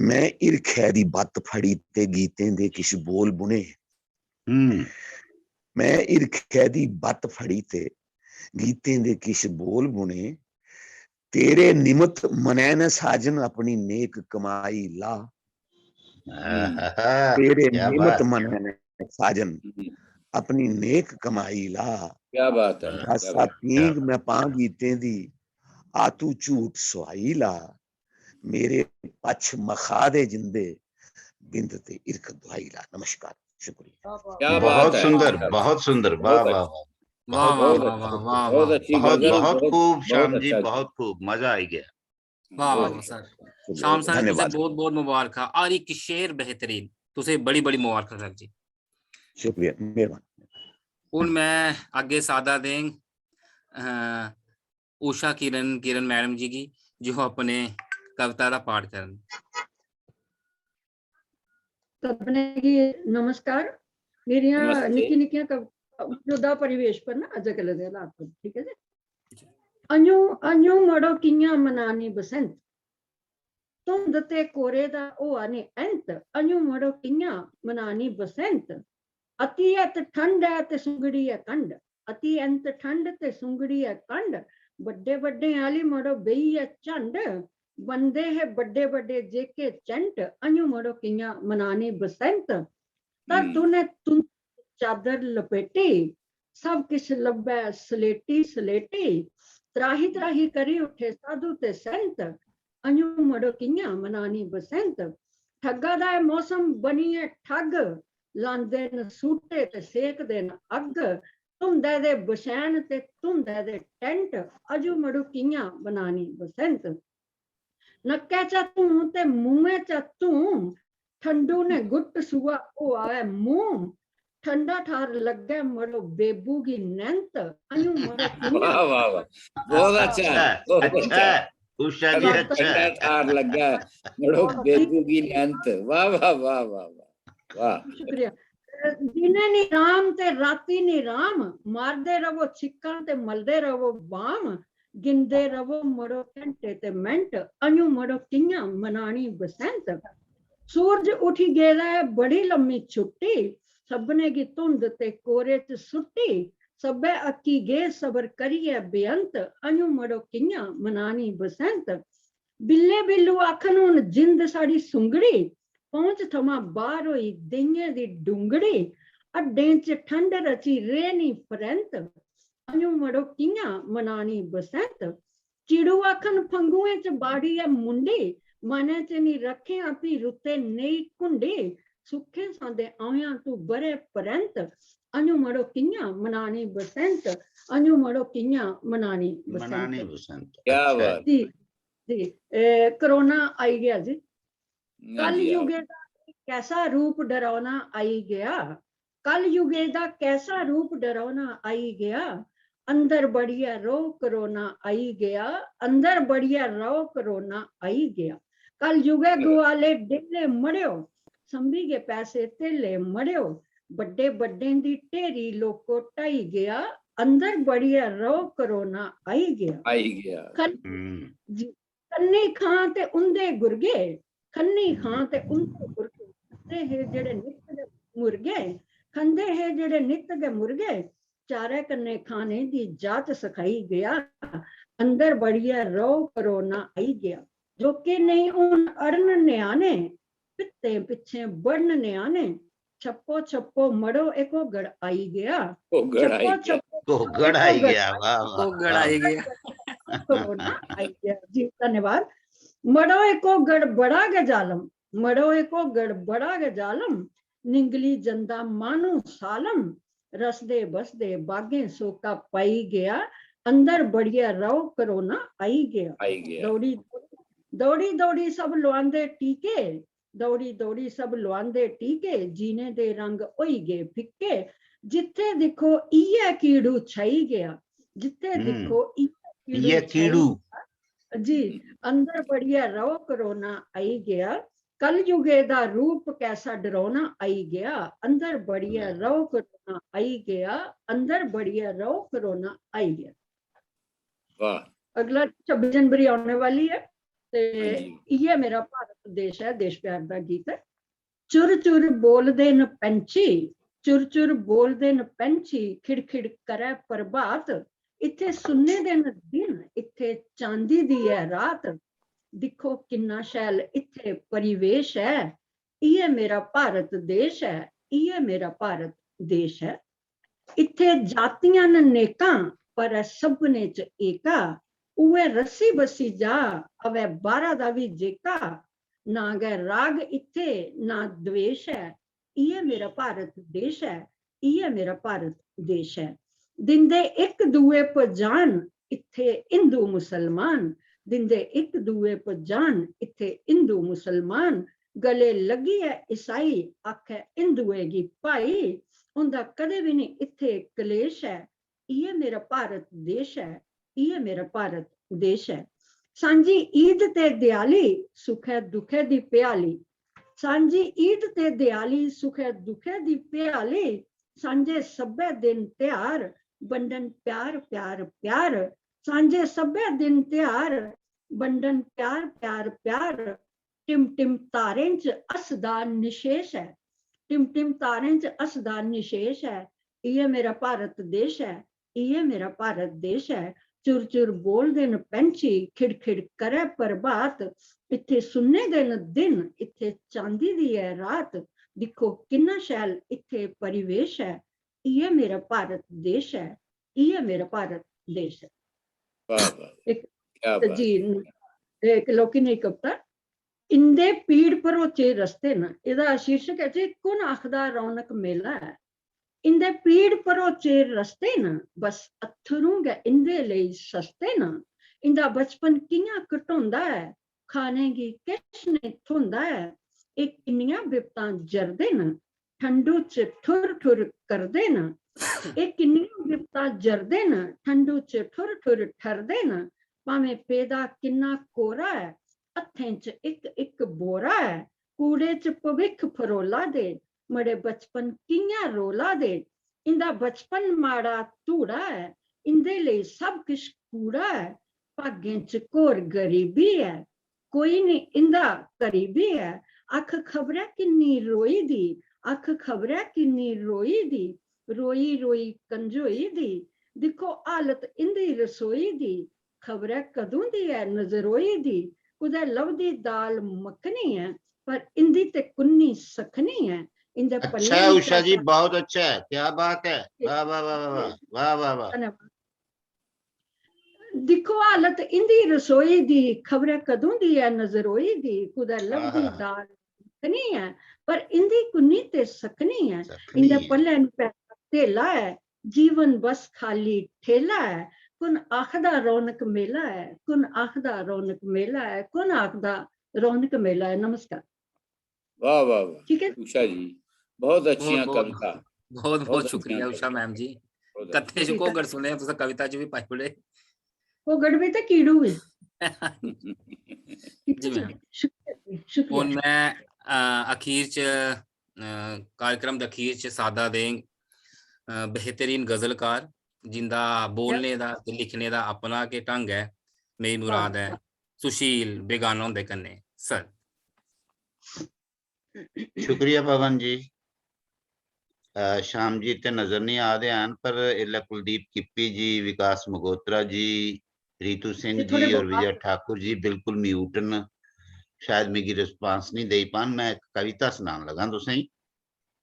मैं ईरखै दी बत्त फड़ी ते गीतें दे किश बोल बुने मैं ईरखै दी बत्त फड़ी ते गीतें दे किश बोल बुने तेरे निमित मनै न साजन अपनी नेक कमाई ला तेरे क्या निमित बात। मनै न साजन अपनी नेक कमाई ला क्या बात है। क्या गासा बात है। पींग मैं पां गीतें दी आ तू झूठ सवाई ला मेरे पछ मखा दे जिंदे बिंद ते इरख दुआई ला। नमस्कार शुक्रिया। क्या बात बहुत है। सुंदर, क्या बात बहुत सुंदर। वाह बहुत वाह अच्छा। वाह, वाह बहुत वाह बहुत वाह वाह वाह बहुत वाह अच्छी बहुत गजल, बहुत खूब बहुत श्याम जी, अच्छा। बहुत खूब मजा आ गया। वाह वाह बहुत वाह सर शुक्रिया। शाम सर तुझे धन्यवाद बहुत बहुत मुबारक और एक शेर बेहतरीन तुझे बड़ी बड़ी मुबारक सर जी। शुक्रिया मेहरबानी। ਹੁਣ ਮੈਂ ਅੱਗੇ ਸਾਦਾ ਦੇं ਊਸ਼ਾ किरण मैडम जी की जो अपने कविता का पाठ करन। सबने की नमस्कार मेरिया नमस्ते। निक्की निक्कियां मौजूदा परिवेश पर ना अज कल दे हालात पर ठीक है जी। अनु अनु मड़ो कियां मनानी बसंत धुंद ते कोरे दा होआ ने अंत अनु मड़ो कियां मनानी बसंत अति अत ठंड है ते सुंगड़ी है कंड अति अंत ठंड ते सुंगड़ी है कंड बड़े बड़े आली मड़ो बेई है झंड बंदे है बड़े बड़े जेके चंट अनु मड़ो कियां मनानी बसंत ता तूने तुम चादर लपेटी सब किस लब्बे सलेटी सलेटी त्राही त्राही करी उठे साधु ते संत अनु मड़ो कियां मनानी बसंत ठग्गा दा मौसम बनी है ठग लांदे न सूटे ते सेक दे न अग धुंदे दे बशैन ते धुंदे दे टेंट अजू मड़ो कियां बनानी बसंत नक्के चा तू ते मुंहे चा तू ठंडू ने गुट सुआ ओ आए मुंह ठंडा ठार लगे मड़ो बेबू की नैंत अनु मड़ो कियां वाह वाह वाह बहुत अच्छा है, बहुत अच्छा अच्छा है। उषा जी, अच्छा ठंडा ठार लगा मड़ो बेबू की नैंत। वाह वाह वाह वाह वाह वाह। शुक्रिया दिने नी राम ते राती नी राम मारदे रवो छिक्कन ते मलदे रवो बाम गिनदे रवो मड़ो घंटे ते मिंट अनु मड़ो कियां मनानी बसंत सूरज उठी गेदा है बड़ी लम्मी छुट्टी सबने की धुंध ते कोरे च सुट्टी सबे अक्की गे सबर करिए बेअंत अनु मड़ो कियां मनानी बसंत बिल्ले बिल्लू आखन हुन जिंद साड़ी सुंगड़ी पहुंच थमा बाहर होई देइये दी डूंगड़ी अड्डें च ठंड रची रेनी फरंत अनु मड़ो कियां मनानी बसंत चिड़ू आखन फंगुए च बाड़ी है मुंडी मने च नी रखे अपी रुते नेई कुंडी सुखे सांदे आया तू बरे परंत अनु मड़ो कियां मनानी बसंत, अनु मड़ो कियां मनानी मनानी बसंत। बसंत। क्या अच्छा बात। जी जी कोरोना आई गया जी, हाँ कल जी, आओ। युगे दा कैसा रूप डरावना आई गया, कल युगे दा कैसा रूप डरावना आई गया, अंदर बढ़िया रो कोरोना आई गया, अंदर बढ़िया रो कोरोना आई गया। कल युगे गुआले डेले मड़ियो, संभी के पैसे तेले मड़ियो, बड़े बड़े दी ढेरी लोको ढाई गया, अंदर बढ़िया रो कोरोना आई गया। आई गया। जी खन्नी खां ते उंदे गुरगे, खन्नी खां ते उंदे गुरगे, खंदे है जेड़े नित दे मुर्गे, खंदे है जेड़े नित दे मुर्गे, चारे कन्ने खाने दी जात सिखाई गया, अंदर बढ़िया रो कोरोना आई गया। जो कि नहीं उन अड़न न्याने, पित्ते पिछे बढ़न न्याने, छप्पो छप्पो मड़ो एको गड़ आई गया, घोगड़ आई छप्पो गया। छप्पो घोगड़ आई गया। वाह वाह घोगड़ वाह। आई गया। कोरोना आई गया जी। धन्यवाद। मड़ो एको गड़ बड़ा गे जालम, मड़ो एको गड़ बड़ा गे जालम, निंगली जंदा मानो सालम, रसदे बसदे बागे सोका पाई गया, अंदर बढ़िया रो कोरोना आई गया। आई गया। दौड़ी दौड़ी दौड़ी सब लुआंदे टीके, दौड़ी दौड़ी सब लुआंदे टीके, जीने दे रंग होई गए फिक्के, जिथे दिखो इये कीड़ू छाई गया, जिथे दिखो ये कीड़ू। जी अंदर बढ़िया रो कोरोना आई गया, कल युगे दा रूप कैसा डरावना आई गया, अंदर बढ़िया रो कोरोना आई गया, अंदर बढ़िया रो कोरोना आई गया। वाह। अगला 26 जनवरी आने वाली है, ते हाँ जी। ये मेरा भारत देश है, देश प्यार दा गीत है। चुर चुर बोलदे न पंछी, चुर चुर बोलदे न पंछी, खिड़खिड़ करे प्रभात, इत्थे सुन्ने दे न दिन, इत्थे चांदी दी है रात, दिखो किन्ना शैल इत्थे परिवेश है, इये मेरा भारत देश है, इये मेरा भारत देश है। इत्थे जातियां न नेकां, पर सबने च एका, उवे रस्सी बसी जा, अवे 12 दा भी जेका, ना गै राग इत्थे ना द्वेष है, इये मेरा भारत देश है, इये मेरा भारत देश है। दिंदे एक दूए पर जान, इत्थे हिंदू मुसलमान, दिंदे एक दूए पर जान, इत्थे हिंदू मुसलमान, गले लगी है ईसाई, आखे हिंदुए गी भाई, उंदा कदे भी नहीं इत्थे कलेश है, इये मेरा भारत देश है, इये मेरा भारत देश है। सांझी ईद ते दियाली, सुखे दुखे दी प्याली, सांझी ईद ते दियाली, सुखे दुखे दी प्याली, सांझे सब्बे दिन त्योहार, बंडन प्यार प्यार प्यार, सांझे सब्बे दिन त्योहार, बंडन प्यार प्यार प्यार, टिम टिम तारें च असदा निशेष है, टिम टिम तारें च असदा निशेष है, इये मेरा भारत देश है, इये मेरा भारत देश है। चुर चुर बोल देन पंछी, खिड़खिड़ करे प्रभात, इत्थे सुन्ने दे न दिन, इत्थे चांदी दी है रात, दिखो किन्ना शैल इत्थे परिवेश है, इये मेरा भारत देश है, इये मेरा भारत देश है। वाह वाह, क्या बात। जी एक लोकी ने कविता, इंदे पीड़ भरोचे रस्ते न, इहदा शीर्षक है जी कुन आखदा रौनक मेला है। इंदे पीड़ भरोचे रस्ते न, बस अत्थरू गै इंदे लेई सस्ते न, इंदा बचपन कियां घटोंदा है, खाने गी किश नहीं थोंदा है, एह किन्नियां बिपतां जरदे न, ठंडू च ठुर ठुर करदे न, एह किन्नियां बिपतां जरदे न, ठंडू च ठुर ठुर ठरदे न, भावें पेदा किन्ना कोरा है, हत्थें च इक इक बोरा है, कूड़े च भविख फरोला दे, मड़े बचपन कियां रोला दे, इंदा बचपन माड़ा धूड़ा है, इंदे लेई सब किश कूड़ा है, भागें च घोर गरीबी है, कोई नहीं इंदा करीबी है, अख खबरै किन्नी रोई दी, अख खबरै किन्नी रोई दी, रोई रोई कंजोई दी, दिखो हालत इंदी रसोई दी, खबरै कदूं दी है नजरोई दी, कुदै लभदी दाल मक्खनी है, पर इंदी ते कुन्नी सखनी है, इंदे अच्छा है उषा जी, बहुत अच्छा है, क्या बात है, वाह वाह वाह वाह वाह वाह वाह। दिखो हालत इंदी रसोई दी, खबरै कदूं दी है नजरोई दी, कुदै लभदी दाल मक्खनी है, पर इंदी कुन्नी ते सखनी है, इंदे पल्ले पैसा ਧੇਲਾ ਹੈ, ਜੀਵਨ ਬਸ ਖਾਲੀ ਠੇਲਾ ਹੈ, ਕੁਨ ਆਖਦਾ ਰੌਣਕ ਮੇਲਾ ਹੈ, ਕੁਨ ਆਖਦਾ ਰੌਣਕ ਮੇਲਾ ਹੈ, ਕੁਨ ਆਖਦਾ ਰੌਣਕ ਮੇਲਾ ਹੈ। ਨਮਸਕਾਰ। ਵਾਹ ਵਾਹ ਵਾਹ ਠੀਕ ਹੈ। उषा जी बहुत अच्छियां बहुत कविता बहुत बहुत शुक्रिया अच्छियां उषा कविता, मैम जी। बहुत कथे च ठीक है। घोगड़ सुने तुस कविता च भी पाई ओड़े। वो गड़बे ते कीड़ू भी। अच्छी। ठीक जी है मैम। शुक्रिया जी, शुक्रिया। ਹੁਣ ਮੈਂ ਅਖੀਰ ਚ कार्यक्रम ਦੇ ਅਖੀਰ ਚ ਸਾਦਾ ਦੇਂਗ बेहतरीन गजलकार जिंदा बोलने दा ते लिखने दा अपना के ढंग है, मेरी मुराद है सुशील बेगाना होंदे कन्ने सर। शुक्रिया पवन जी। श्याम जी ते नजर नहीं आ रहे हैं, पर इला कुलदीप किप्पी जी, विकास मगोत्रा जी, रीतू सिंह ये थोड़े जी और बहुत विजय ठाकुर जी बिल्कुल म्यूट न, शायद मेरी रिस्पांस नहीं दे पान। मैं एक कविता सुनान लगा तुसें।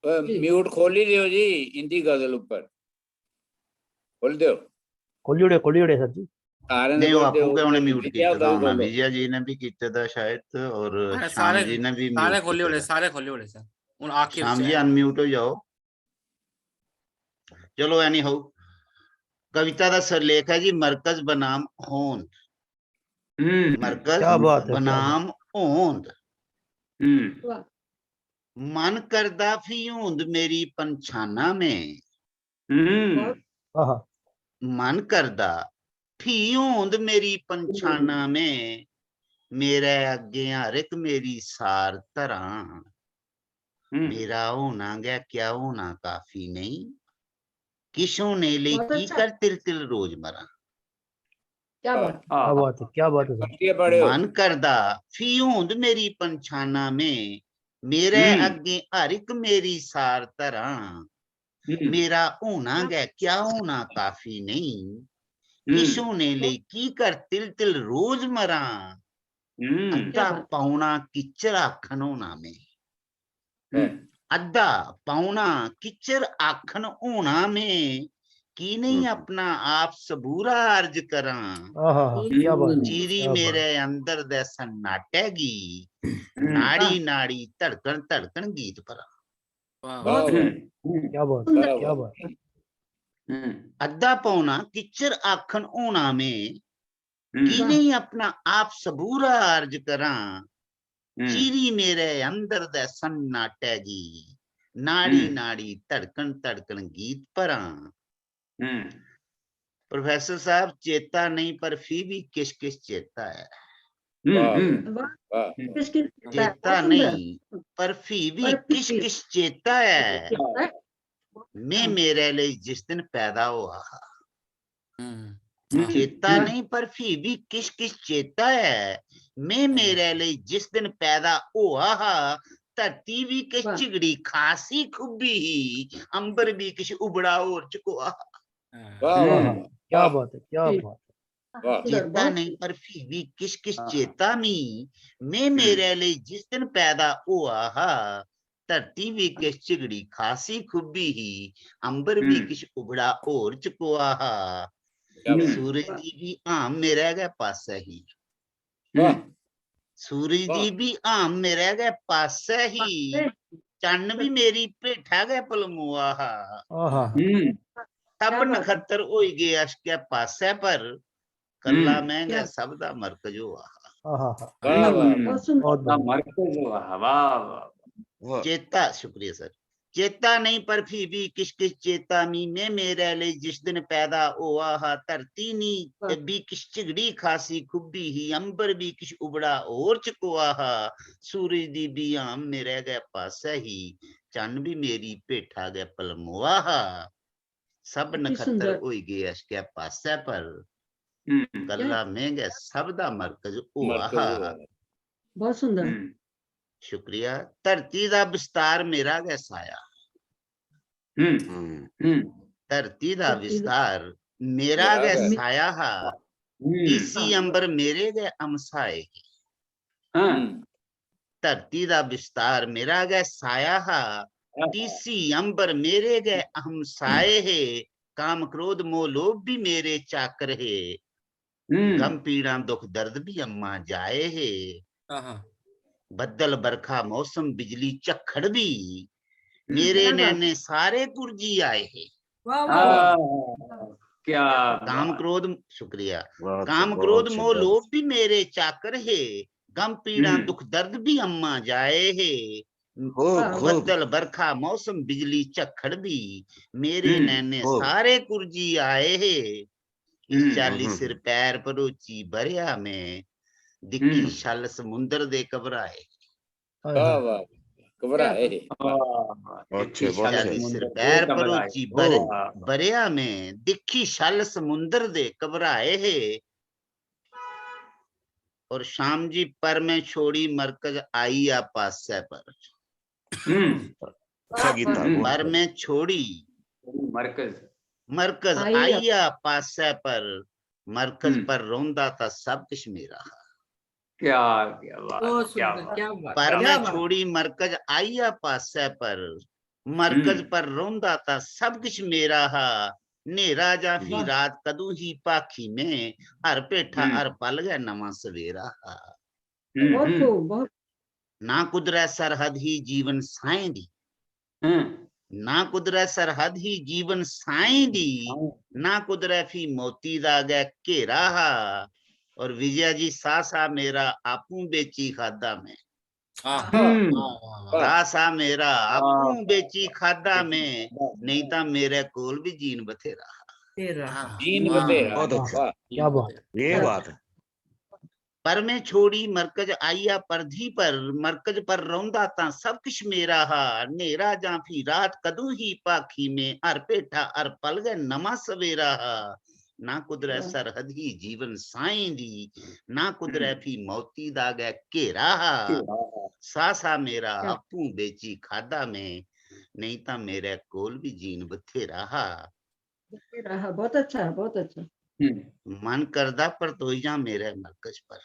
म्यूट खोल ही दियो जी, इंदी गजल ऊपर खोल दियो। खोली ओड़े सर जी। सारे नहीं वो खोल आपू दियो, के उन्हें म्यूट विजया किया दा था भी होना, खोलो। विजय जी ने भी किया था शायद, और अरे श्याम जी ने भी सारे म्यूट खोले किया ओड़े, था। सारे खोले ओड़े सर। ਹੁਣ आखिर श्याम ਚ जी है। अनम्यूट हो जाओ। चलो एनी हो, कविता का सिरलेख है जी मरकज बनाम होंद। मरकज क्या बात है, क्या बनाम होंद। वाह। मन करदा फी होंद मेरी पंछाना में, हाँ मन करदा फी होंद मेरी पंछाना में, मेरे अगे हर एक मेरी सार धरा, मेरा होना गया क्या होना काफी नहीं, किश होने ले बहुत की अच्छा। कर तिल तिल रोज मरा। क्या बात। क्या बात है, क्या बात है सर। ये पढ़े हो। मन करदा फी होंद मेरी पंछाना में, मेरे अगे हर एक मेरी सार धरा, मेरा होना गया क्या होना काफी नहीं, किश होने ले की कर तिल तिल रोज मरा, अद्धा पौना किचर आखन होना में, अद्धा पौना किचर आखन होना में, की नहीं अपना आप सबूरा अर्ज करा, क्या बात है, चीरी क्या बात मेरे अंदर दे सन्नाटेगी, नाड़ी नाड़ी धड़कन धड़कन गीत भरा। वाह वाह वाह। वाह क्या बात सुंदर। है, क्या बात है। अद्धा पौना किचर आखन होना में, की नहीं अपना आप सबूरा अर्ज करा, चीरी मेरे अंदर दे सन्नाटेगी, नाड़ी नाड़ी धड़कन धड़कन गीत भरा। प्रोफेसर साहब चेता नहीं पर फिर भी किस किस चेता है, वाह वाह। वाह किसकी चेता नहीं पर फिर भी किस किस चेता है, मैं मेरे लिए जिस दिन पैदा हुआ, चेता नहीं पर फिर भी किस किस चेता है, मैं मेरे लिए जिस दिन पैदा हुआ, धरती भी किस वाह। चिगड़ी खासी खुबी ही, अंबर भी किस उबड़ा और चुका। वाह वाह क्या बात है, क्या ठीक। बात है। वाह चेता नहीं पर फिर भी किस किस चेता में, मैं मेरे लिए जिस दिन पैदा हुआ, धरती भी किस चिगड़ी खासी खुबी ही, अंबर भी किस उबड़ा और चुका। क्या बात। सूरज जी भी आम में रह गए पास ही, वाह सूरज वाह। जी भी आम में रह गए पास ही, चन्न भी मेरी पेठा गए पलमुआ, सब क्या बात है। नखत्तर हो गए अशके पासे पर, कल्ला महंगा सब दा मरकज हुआ। वाह वाह बहुत सुंदर। बहुत बढ़िया। मरकज वाह वाह। चेता, शुक्रिया सर। चेता नहीं पर फिर भी किस किस चेता मी, मैं मेरे लिए जिस दिन पैदा हुआ, धरती नी भी किस चिगड़ी खासी खुबी ही, अंबर भी किस उबड़ा और चुका, सूरज दी भी आम में रह गए पास ही, चन्न भी मेरी पेठा गए पलमुआ, सब नखत्तर हो गए अशके पासे पर, कल्ला महंगा सब दा मरकज हुआ। बहुत सुंदर। शुक्रिया। धरती दा विस्तार मेरा गै साया, धरती दा विस्तार मेरा गै साया हा, इसी अंबर मेरे गै अमसाए, धरती दा विस्तार मेरा गै साया हा, तीसी अंबर मेरे गए हमसाए है, काम क्रोध मोह लोभ भी मेरे चाकर है, गम पीड़ा दुख दर्द भी अम्मा जाए है, बदल बरखा मौसम बिजली झक्खड़ भी, मेरे नैने सारे गुरजी आए है, वाह वाह क्या काम बात। क्रोध शुक्रिया बहुत काम बहुत क्रोध मोह शाबाश। लोभ भी मेरे चाकर है गम पीड़ा हम्म। दुख दर्द भी अम्मा जाए है खूब खूब बदल बरखा मौसम बिजली झक्खड़ भी मेरे हम्म। नैने खूब। सारे कुरजी आए है इस हम्म। चाली सिर पैर परोची भरिया में दिखी हम्म। छल समुंदर दे घबराए वाह वाह घबराए अच्छे बहुत चाली अच्छे। सिर पैर घबराए। परोची भरिया में दिखी छल समुंदर दे घबराए है और शाम जी पर में छोड़ी मरकज आई आ पासे पर अच्छा गीता हम्म। बहुत पर में छोड़ी मरकज मरकज आई आ- आई आ पासे पर मरकज हम्म। पर रोंदा था सब कुछ मेरा क्या क्या बात बहुत क्या सुंदर बात। क्या बात पर क्या में बात छोड़ी मरकज आई आ पासे पर मरकज हम्म। पर रोंदा था सब कुछ मेरा हा नेरा जाफी वाह। रात कदू ही पाखी में हर पेठा हम्म। हर पल गया नवा सवेरा हा बहुत हम्म। खूब बहुत ना कुदरै सरहद ही जीवन साएं दी ना कुदरै सरहद ही जीवन साएं दी ना कुदरै फी मोती दा गै घेरा हा और विजया जी सा मेरा आपू बेची खादा में सा मेरा आपू बेची खादा में नहीं ता मेरे कोल भी जीन बथेरा तेरा जीन बतेरा बहुत अच्छा। वाह क्या बात ये बात है। पर में छोड़ी मरकज आईया परधी पर मरकज पर रौंदा ता सब कुछ मेरा हा नेरा जाफी रात कदू ही पाखी में हर पेठा हर पल गए नमा सवेरा हा ना कुदरै सरहद ही जीवन साईं दी ना कुदरै फी मौती दा गै घेरा हा सा मेरा क्या- आपू बेची खादा में नहीं ता मेरे कोल भी जीन बथेरा हा रहा बहुत अच्छा है बहुत अच्छा मन करदा पर तो जा मेरे मरकज पर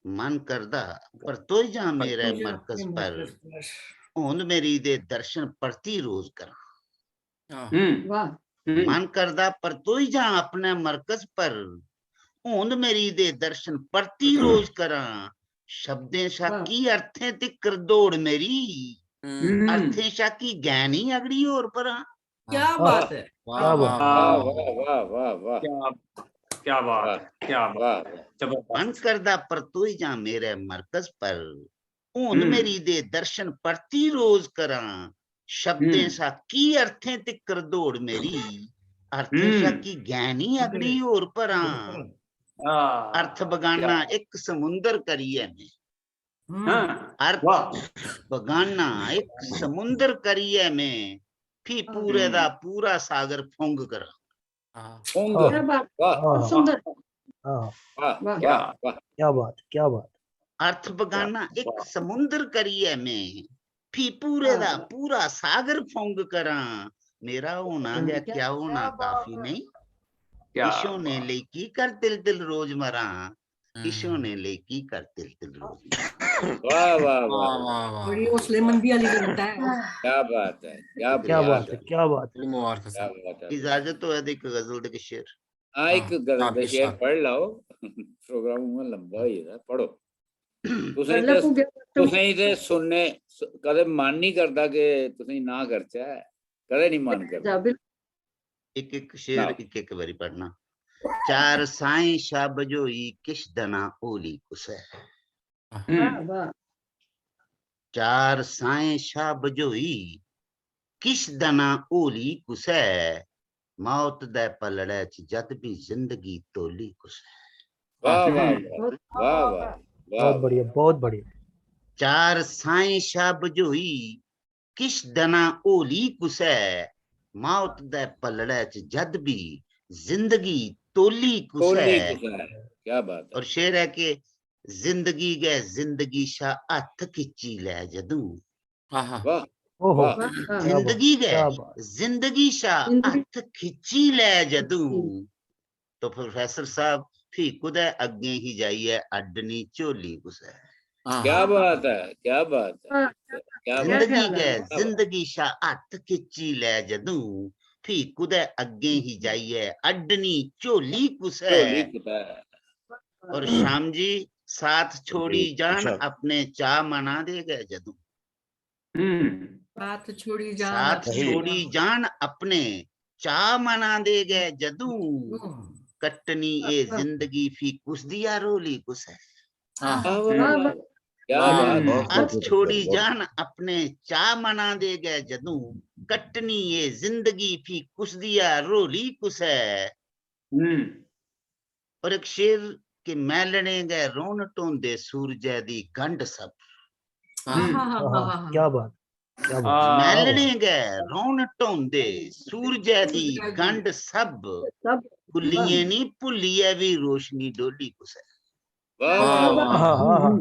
मन करदा पर तो जा मेरे मरकज पर होंद मेरी दे दर्शन प्रति रोज करा वाह मन करदा पर तो जा अपने मरकज पर होंद मेरी दे दर्शन प्रति रोज करा शब्दें शा वाह। की अर्थें तिकर दौड़ मेरी अर्थें शा की ज्ञानी अगड़ी और परा क्या बात है क्या बात वाह वाह वाह वाह वाह क्या बात है क्या बात वाह जबरदस्त मन करदा पर तो जा मेरे मरकज पर होंद मेरी दे दर्शन प्रति रोज करा शब्दें सा की अर्थें तिकर दौड़ मेरी अर्थें शा की ज्ञानी अगड़ी और परा अर्थ बगाना एक समुंदर करिए में अर्थ बगाना एक समुंदर करिए में फी पूरे दा पूरा सागर फुंग करा होंगे क्या बात वाह बहुत सुंदर हाँ वाह वाह वाह वाह क्या बात क्या बात अर्थ बगाना एक समुंदर करिए में फी पूरे दा पूरा सागर फुंग करा मेरा होना या क्या होना काफी नहीं ईशो ने ले की कर दिल दिल रोज मरा ईशो ने ले की कर दिल दिल रोज वाह वाह वाह बड़ी हौसलेमंदी वाली कविता है क्या बात है क्या क्या बात है है क्या बात है मुबारक क्या बात है इजाजत हो एक गजल दे शेर एक गजल हाँ, दे शेर इरशाद। पढ़ लाओ प्रोग्राम में लंबा हो जाता पढ़ो ਤੁਸੀਂ पहले ਤੇ पुगे ਤੁਸੀਂ ਤੇ ਸੁਣਨੇ ਕਦੇ ਮਨ ਨਹੀਂ ਕਰਦਾ ਕਿ ਤੁਸੀਂ ਨਾ ਕਰਚਾ ਕਦੇ ਨਹੀਂ ਮਨ ਕਰਦਾ जाबिल एक एक शेर ना। एक एक बारी पढ़ना चार साई शाब जोई किश दना ओली कुसे वाह वाह चार साई शाब जोई किश दना ओली कुसे मौत दे पलड़े च जद भी जिंदगी तोली कुसे वाह वाह बहुत वाह वाह वाह बहुत बढ़िया बहुत बढ़िया चार साई शाब जोई किश दना ओली कुसे मौत दे पलड़े च जद भी जिंदगी तोली कुसे कोहली कुछ है क्या बात है और शेर है कि जिंदगी गए जिंदगी शा हथ खिची ले जदू वाह ओहो वाह वाह वाह क्या बात जिंदगी क्या गए बात जिंदगी शा जिंदगी- हथ खिची ले जदू तो प्रोफेसर साहब भी कुदे अगे ही जाइए अडनी झोली कुसे क्या बात है क्या बात है वाह, क्या बात जिंदगी ख्याल है? गए क्या बात? जिंदगी शा हथ खिची ले जदू भी कुदे अगे ही जाइए अडनी झोली कुसे ढोली कुटा है और शाम जी साथ छोड़ी जान अच्छा। अपने चाह मना दे गए जदू साथ छोड़ी जान साथ अपने छोड़ी जान अपने चा मना दे गए जदू कटनी ए जिंदगी फी कुछ दिया रोली कुछ है हाँ वाह, हाँ वाह, वाह, वाह, क्या वाह, बात है। साथ छोड़ी जान अपने चा मना दे गए जदू कटनी ए जिंदगी फी कुछ दिया रोली कुछ है। और एक शेर के मैलने गए रोन टोंदे सूरजै दी गंढ सब हाँ हाँ, क्या बात, क्या बात। मैलने गए रोन टोंदे सूरजै दी गंढ सब सब कुलिये नी भुलिये भी रोशनी डोली कुछ है। वाह वाह, वाह वाह। हाँ हाँ हाँ,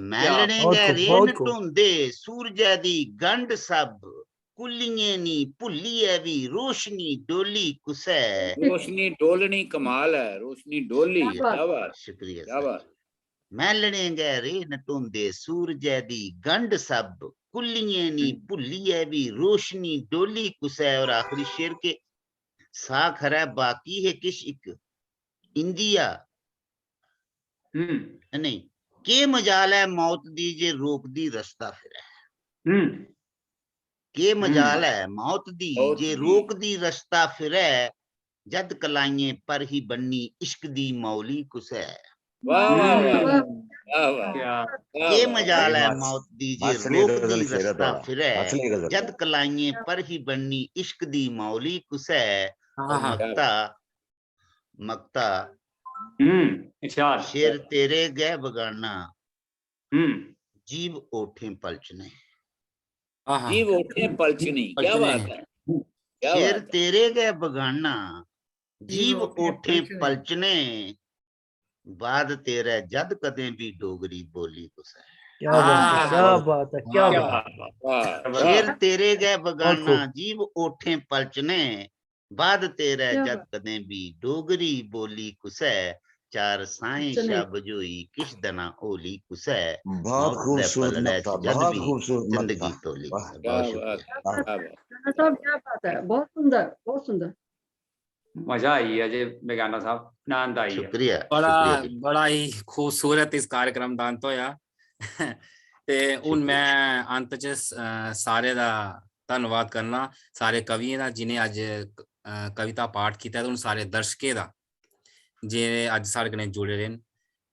मैलने बहुत गए खूब, रेन बहुत खूब। टोंदे सूरजै दी गंढ सब कुलिये नी भुलिये भी रोशनी डोली कुछ है। रोशनी डोलनी कमाल है, रोशनी डोली, क्या क्या बात, शुक्रिया क्या सर। बात। मैलने गए रेन टोंदे सूरजै दी गंढ सब कुलिये नी भुलिये भी रोशनी डोली कुछ है। और आखिरी शेर के साख है बाकी है किश एक इंदिया नहीं के मजाल है मौत दी जे रोक दी रस्ता फिर के मजाल है मौत दी मौत जे दी। रोक दी रस्ता फिर जद कलाइए पर ही बन्नी इश्क दी मौली कुछ है। वाह वाह वाह, वाह, क्या बात, क्या क्या के बात। मजाल है मौत दी जे रोक दी रस्ता फिर जद कलाइए पर ही बन्नी इश्क दी मौली कुछ है। और हाँ, मक्ता मक्ता इरशाद। शेर तेरे गए बगाना जीव ओठे पलचने हाँ, हाँ, जीव उठे पलचनी, क्या पलचने। बात है, क्या शेर बात है। तेरे गए बगाना जीव जीव ओठे ओठे पलचने। पलचने बाद तेरे जद कदे भी डोगरी बोली कुछ है। क्या बात है, क्या हाँ, बात है, क्या वाह, बात। वाह शेर वाह, तेरे गए बहुत बगाना खूब। जीव ओठे पलचने बाद तेरे क्या जद बात। कदे भी डोगरी बोली कुछ है। चार साई चने। शब जोई किश दना ओली कुछ है। बहुत मौत दे खूबसूरत पलड़े नक्ता, जद बहुत भी खूबसूरत जिंदगी नक्ता। तोली वाह, कुछ है। क्या बहुत बात, शुक्रिया। क्या बात। राणा साहब क्या बात है, बहुत सुंदर, बहुत सुंदर। मजा आई है जी बेगाना साहब, आनंद आई है। शुक्रिया बड़ा शुक्रिया जी बड़ा ही खूबसूरत इस कार्यक्रम ਦਾ ਅੰਤ ਹੋਇਆ ਤੇ ਹੁਣ ਮੈਂ ਅੰਤ ਚ ਸਾਰੇ ਦਾ ਧੰਨਵਾਦ ਕਰਨਾ ਸਾਰੇ ਕਵੀਆਂ ਦਾ ਜਿਨੇ ਅੱਜ ਕਵਿਤਾ ਪਾਠ ਕੀਤਾ ਤੇ ਉਹਨਾਂ ਸਾਰੇ ਦਰਸ਼ਕਾਂ ਦਾ ਜਿਹੜੇ ਅੱਜ ਸਾਡੇ ਕਨੇ ਜੁੜੇ ਰਹੇ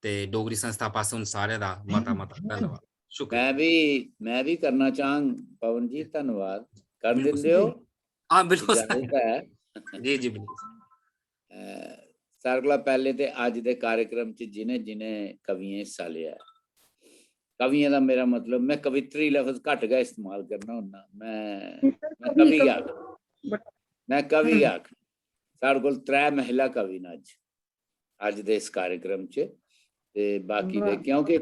ਤੇ ਡੋਗਰੀ ਸੰਸਥਾ ਪਾਸੋਂ ਉਹਨਾਂ ਸਾਰਿਆਂ ਦਾ ਮਤਾ ਧੰਨਵਾਦ ਸ਼ੁਕਰੀਆ। मैं भी करना चाहूँ पवन जी, धन्यवाद कर देंगे हो, हाँ बिल्कुल इजाजत है। जी जी बिल्कुल। सारे कोला पहले ते अज दे कार्यक्रम च जिन्हें जिन्हें कवियें हिस्सा लिया, कवियें दा मेरा मतलब मैं कवित्री लफ्ज घट गया इस्तेमाल करना होना, मैं कवि आख, मैं कवि आख। साढ़े कोल 3 महिला कवि न अज दे इस कार्यक्रम च ते बाकी दे, क्योंकि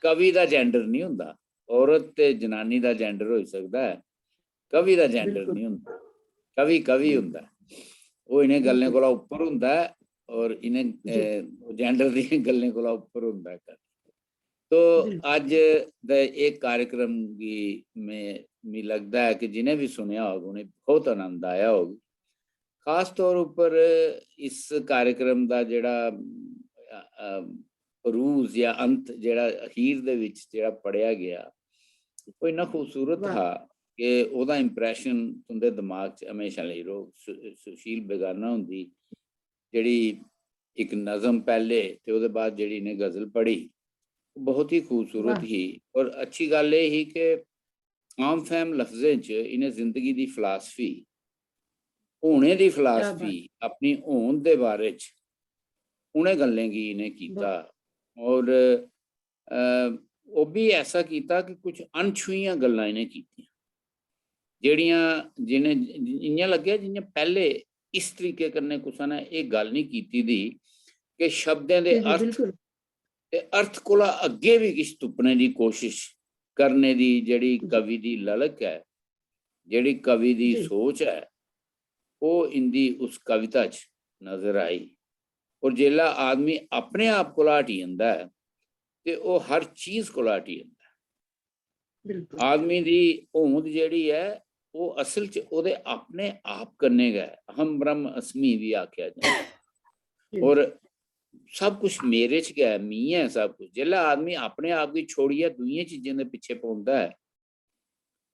कवि दा जेंडर नहीं हुंदा, औरत ते जनानी दा जेंडर हो सकता है, कवि दा जेंडर नहीं हुंदा। कवि कवि हुंदा, वो इन्हें गल्लें कोला उप्पर हुंदा है और इन्हें जेंडर दी गल्लें कोला उप्पर हुंदा है। तो आज दे एक कार्यक्रम की में मी लगता है कि जिन्हें भी सुनिया होगा उन्हें बहुत आनंद आया होगा। खास तौर पर इस कार्यक्रम का जेड़ा रूज या अंत जेड़ा अखीर दे विच जेड़ा पढ़िया गया वो इन्ना खूबसूरत था कि ओदा इंप्रैशन तुंदे दिमाग च हमेशा लई रहो। सुशील बेगाना हुंदी जेड़ी एक नज़म पहले ते ओदे बाद जेड़ी ने गज़ल पढ़ी बहुत ही खूबसूरत ही, और अच्छी गल ये ही कि आम फहम लफ्जें च इन्हें जिंदगी दी फिलासफी, होने दी फिलासफी, अपनी होंद दे बारे च उन्हें गल्लें गी इन्हें कीता, और वो भी ऐसा कीता कि कुछ अनछुईयां गल्लां इन्हें कीतियां जेड़ियां जिन्हें इयां लग्गेआ जियां पहले इस तरीके कन्नै कुसै ने एह् गल्ल नहीं कीती दी कि शब्दें दे अर्थ ते अर्थ कोला अग्गे भी किश तुप्पने दी कोशिश करने दी जेड़ी कवि दी ललक है, जेड़ी कवि दी सोच है, वो इंदी उस कविता च नजर आई। और जेल्लै आदमी अपने आप कोला हटी जंदा है ते वो हर चीज कोला हटी जंदा है। आदमी दी होंद जेड़ी है वो असल च ओदे अपने आप कन्नै गै अहम ब्रह्म अस्मि भी आख्या जांदा, और सब कुछ मेरे च गै मी है सब कुछ। जेल्लै आदमी अपने आप गी छोड़ियै दुइयें चीजें दे पिच्छे पौंदा है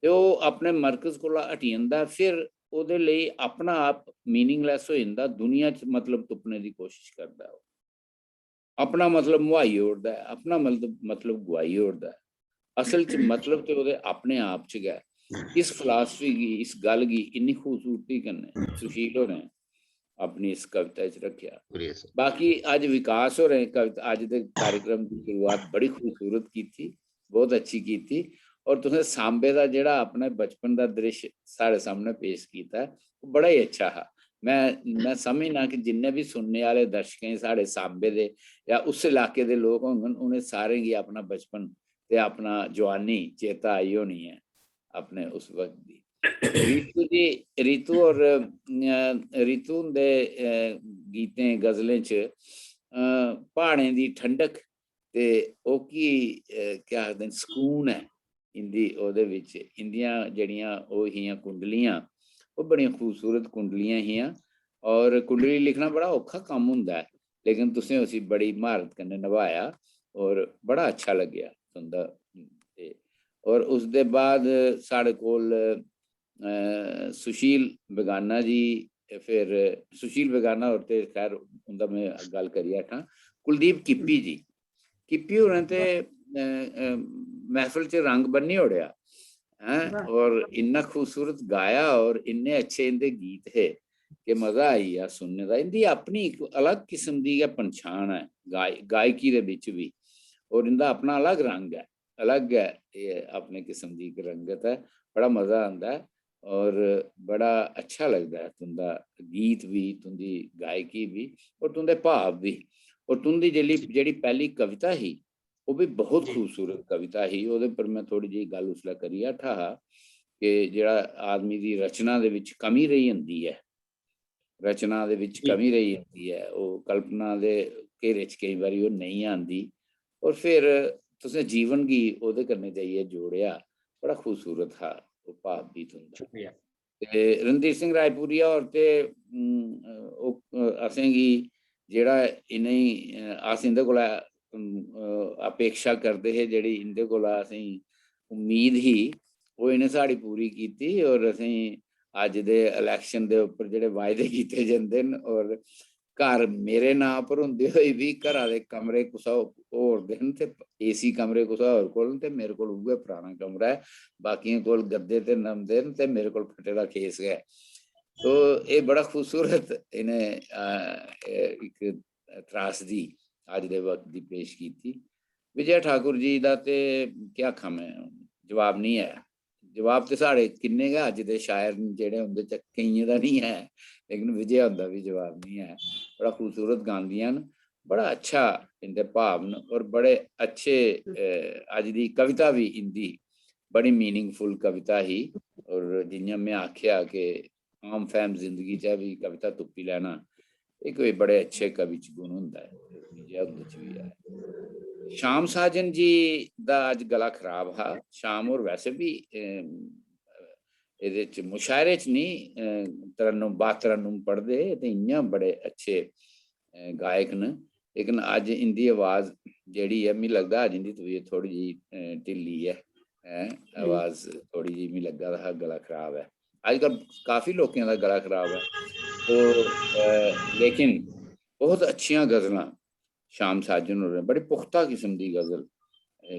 ਤੇ ਉਹ ਆਪਣੇ ਮਰਕਜ਼ ਕੋਲ ਹਟੀ ਜਾਂਦਾ, ਫਿਰ ਉਹਦੇ ਲਈ ਆਪਣਾ ਆਪ ਮੀਨਿੰਗਲੈਸ ਹੋ ਜਾਂਦਾ, ਦੁਨੀਆ 'ਚ ਮਤਲਬ ਤੁਪਣੇ ਦੀ ਕੋਸ਼ਿਸ਼ ਕਰਦਾ, ਉਹ ਆਪਣਾ ਮਤਲਬ ਮੁਹਾਈ ਉੜਦਾ, ਆਪਣਾ ਮਤਲਬ ਗਵਾਈ ਉੜਦਾ। ਅਸਲ 'ਚ ਮਤਲਬ ਤੇ ਉਹਦੇ ਆਪਣੇ ਆਪ 'ਚ ਗया। इस फिलासफी की, इस गल की इन्नी खूबसूरती कन्नै सुशील होरें अपनी इस कविता च रखिया। बाकी अज विकास होरें कविता अज दे कार्यक्रम की शुरुआत बड़ी खूबसूरत की थी, बहुत अच्छी की थी। और तुसें सांबे दा जेड़ा अपने बचपन दा दृश्य साढ़े सामने पेश किया बड़ा ही अच्छा हा। मैं समझना कि जिन्ने भी सुनने वाले दर्शक साढ़े सांबे दे या उस इलाके दे लोग होंगन, उन्हें सारे गी अपना बचपन ते अपना जवानी चेता आई होनी है अपने उस वक्त दी। रीतू जी, रीतू और रीतू दे गीतें गजलें च पहाड़ें दी ठंडक ते ओह की क्या आखदे सकून है इंदी ओहदे विच। इंदियां जड़ियां ओह हियां कुंडलियां, ओह बड़ियां खूबसूरत कुंडलियां हियां। और कुंडली लिखना बड़ा औखा काम हुंदा है, लेकिन तुसें उसी बड़ी महारत कन्नै निभाया और बड़ा अच्छा लग्या तुंदा। और उस दे बाद साढ़े कोल सुशील बेगाना जी, फिर सुशील बेगाना और ते खैर उनदा मैं गल करी बैठा। कुलदीप किप्पी जी, किप्पी होरें ते महफिल च रंग बन्नी ओड़िया हैं, और इन्ना खूबसूरत गाया और इन्ने अच्छे इंदे गीत है कि मजा आई गया सुनने का। इंदी अपनी एक अलग किस्म की पहचान है गायकी दे विच भी, और इनका अपना अलग रंग है, अलग है, ये अपने किस्म की एक रंगत है। बड़ा मजा आता है और बड़ा अच्छा लगता है तुंदा गीत भी, तुंदी गायकी भी और तुंदे भाव भी। और तुंदी जेड़ी पहली कविता ही वो भी बहुत खूबसूरत कविता ही। उहदे पर मैं थोड़ी जी गल उसलै करी बैठा हा कि जेड़ा आदमी की रचना दे विच कमी रही हुंदी है, रचना दे विच कमी रही हुंदी है, वो कल्पना दे घेरे च कई बारी वो नहीं आंदी। और फिर तुसें जीवन गी ओहदे कन्नै जाइयै जोड़िया, बड़ा खूबसूरत हा वो भाव भी तुंदा। ते रणधीर सिंह रायपुरिया और ते असेंगी जेड़ा इनें अस इंदे कोला अपेक्षा करदे हे, जेड़ी इंदे कोला असेंगी उम्मीद ही, वो इन्हें साड़ी पूरी कीती। और असेंगी अज दे इलैक्शन दे उप्पर जेड़े वायदे कीते जंदे न, और घर मेरे नां पर हुंदे होई भी घरा दे कमरे कुसा होर दे न ते एसी कमरे कुसा होर कोल, ते मेरे कोल उ'ऐ पुराना कमरा है, बाकियें कोल गद्दे ते नमदे न ते मेरे कोल फटे दा खेस गै। तो ये बड़ा खूबसूरत इन्हें एक त्रासदी अज दे वक्त दी पेश की थी। विजय ठाकुर जी दा ते क्या आखां मैं, जवाब नहीं है। जवाब तो साढ़े किन्ने गै अज दे शायर जेड़े उंदे च केइयें दा नहीं है, लेकिन विजय हुंदा भी जवाब नहीं है। बड़ा खूबसूरत गांदियां न, बड़ा अच्छा इंदे भाव न, और बड़े अच्छे अज दी कविता भी इंदी बड़ी मीनिंगफुल कविता ही। और जियां मैं आख्या कि आम फैम जिंदगी च भी कविता तुप्पी लैना, ये कोई बड़े अच्छे कवि च गुण हुंदा है, विजय हुंदे च भी है। शाम साजन जी दा अज गला खराब हा। शाम और वैसे भी ਇਹਦੇ ਚ ਮੁਸ਼ਾਇਰੇ ਚ ਨਹੀਂ ਤਰन्नुम बातरन्नुम पढ़दे ते इ'यां बड़े अच्छे गायक न, लेकिन अज इंदी आवाज जेह्ड़ी है मिगी लगदा अज इंदी तबीयत थोड़ी जी ढिल्ली है, आवाज थोड़ी जी मिगी लग्गा दा हा गला खराब है। अजकल काफी लोकें दा गला खराब है, तो लेकिन बहुत अच्छियां गजलां शाम साजन होरें, बड़ी पुख्ता किस्म दी गजल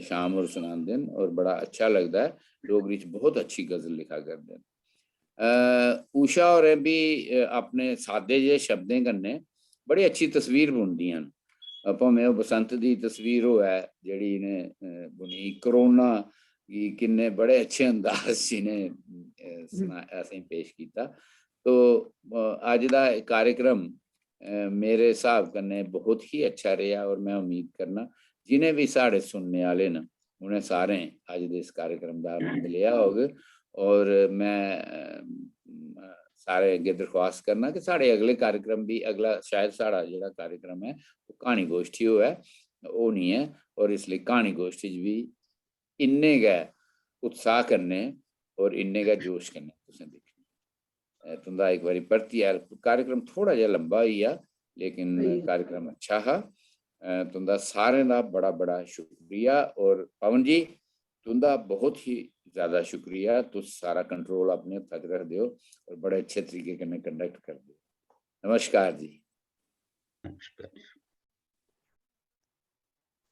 शाम होर सनांदे न, और बड़ा अच्छा लगदा है। डोगरी च बहुत अच्छी गजल लिखा करदे न। ऊषा होरें भी अपने सादे जे शब्दें कन्नै बड़ी अच्छी तस्वीर बुनदियां न। भावें ओह् बसंत दी तस्वीर होऐ जेह्ड़ी इ'नें बुनी, करोना गी किन्ने बड़े अच्छे अंदाज च इ'नें असेंगी पेश कीता। तो अज दा कार्यक्रम मेरे हिसाब कन्नै बहुत ही अच्छा रेहा, और मैं उम्मीद करना जिन्हें भी साढ़े सुनने वाले न उन्हें सारें अज दे इस कार्यक्रम का आनंद लिया होग। और मैं सारे अगे दरख्वास्त करना कि साढ़े अगले कार्यक्रम भी, अगला शायद साढ़ा जेह्ड़ा कार्यक्रम है वो क्हानी गोष्ठी होऐ, होनी है। और इसलिए क्हानी गोष्ठी च भी इन्ने गै उत्साह कन्नै और इन्ने गै जोश कन्नै तुसें दिक्खना। तुंदा इक बारी परतियै कार्यक्रम थोड़ा जिहा लंबा होई गेआ, लेकिन कार्यक्रम अच्छा हा। तुंदा सारें दा बड़ा बड़ा शुक्रिया। और पवन जी तुंदा बहुत ही ज्यादा शुक्रिया। तुस सारा कंट्रोल अपने हत्थ च रखदे हो और बड़े अच्छे तरीके कन्नै कंडक्ट करदे हो। नमस्कार जी। नमस्कार।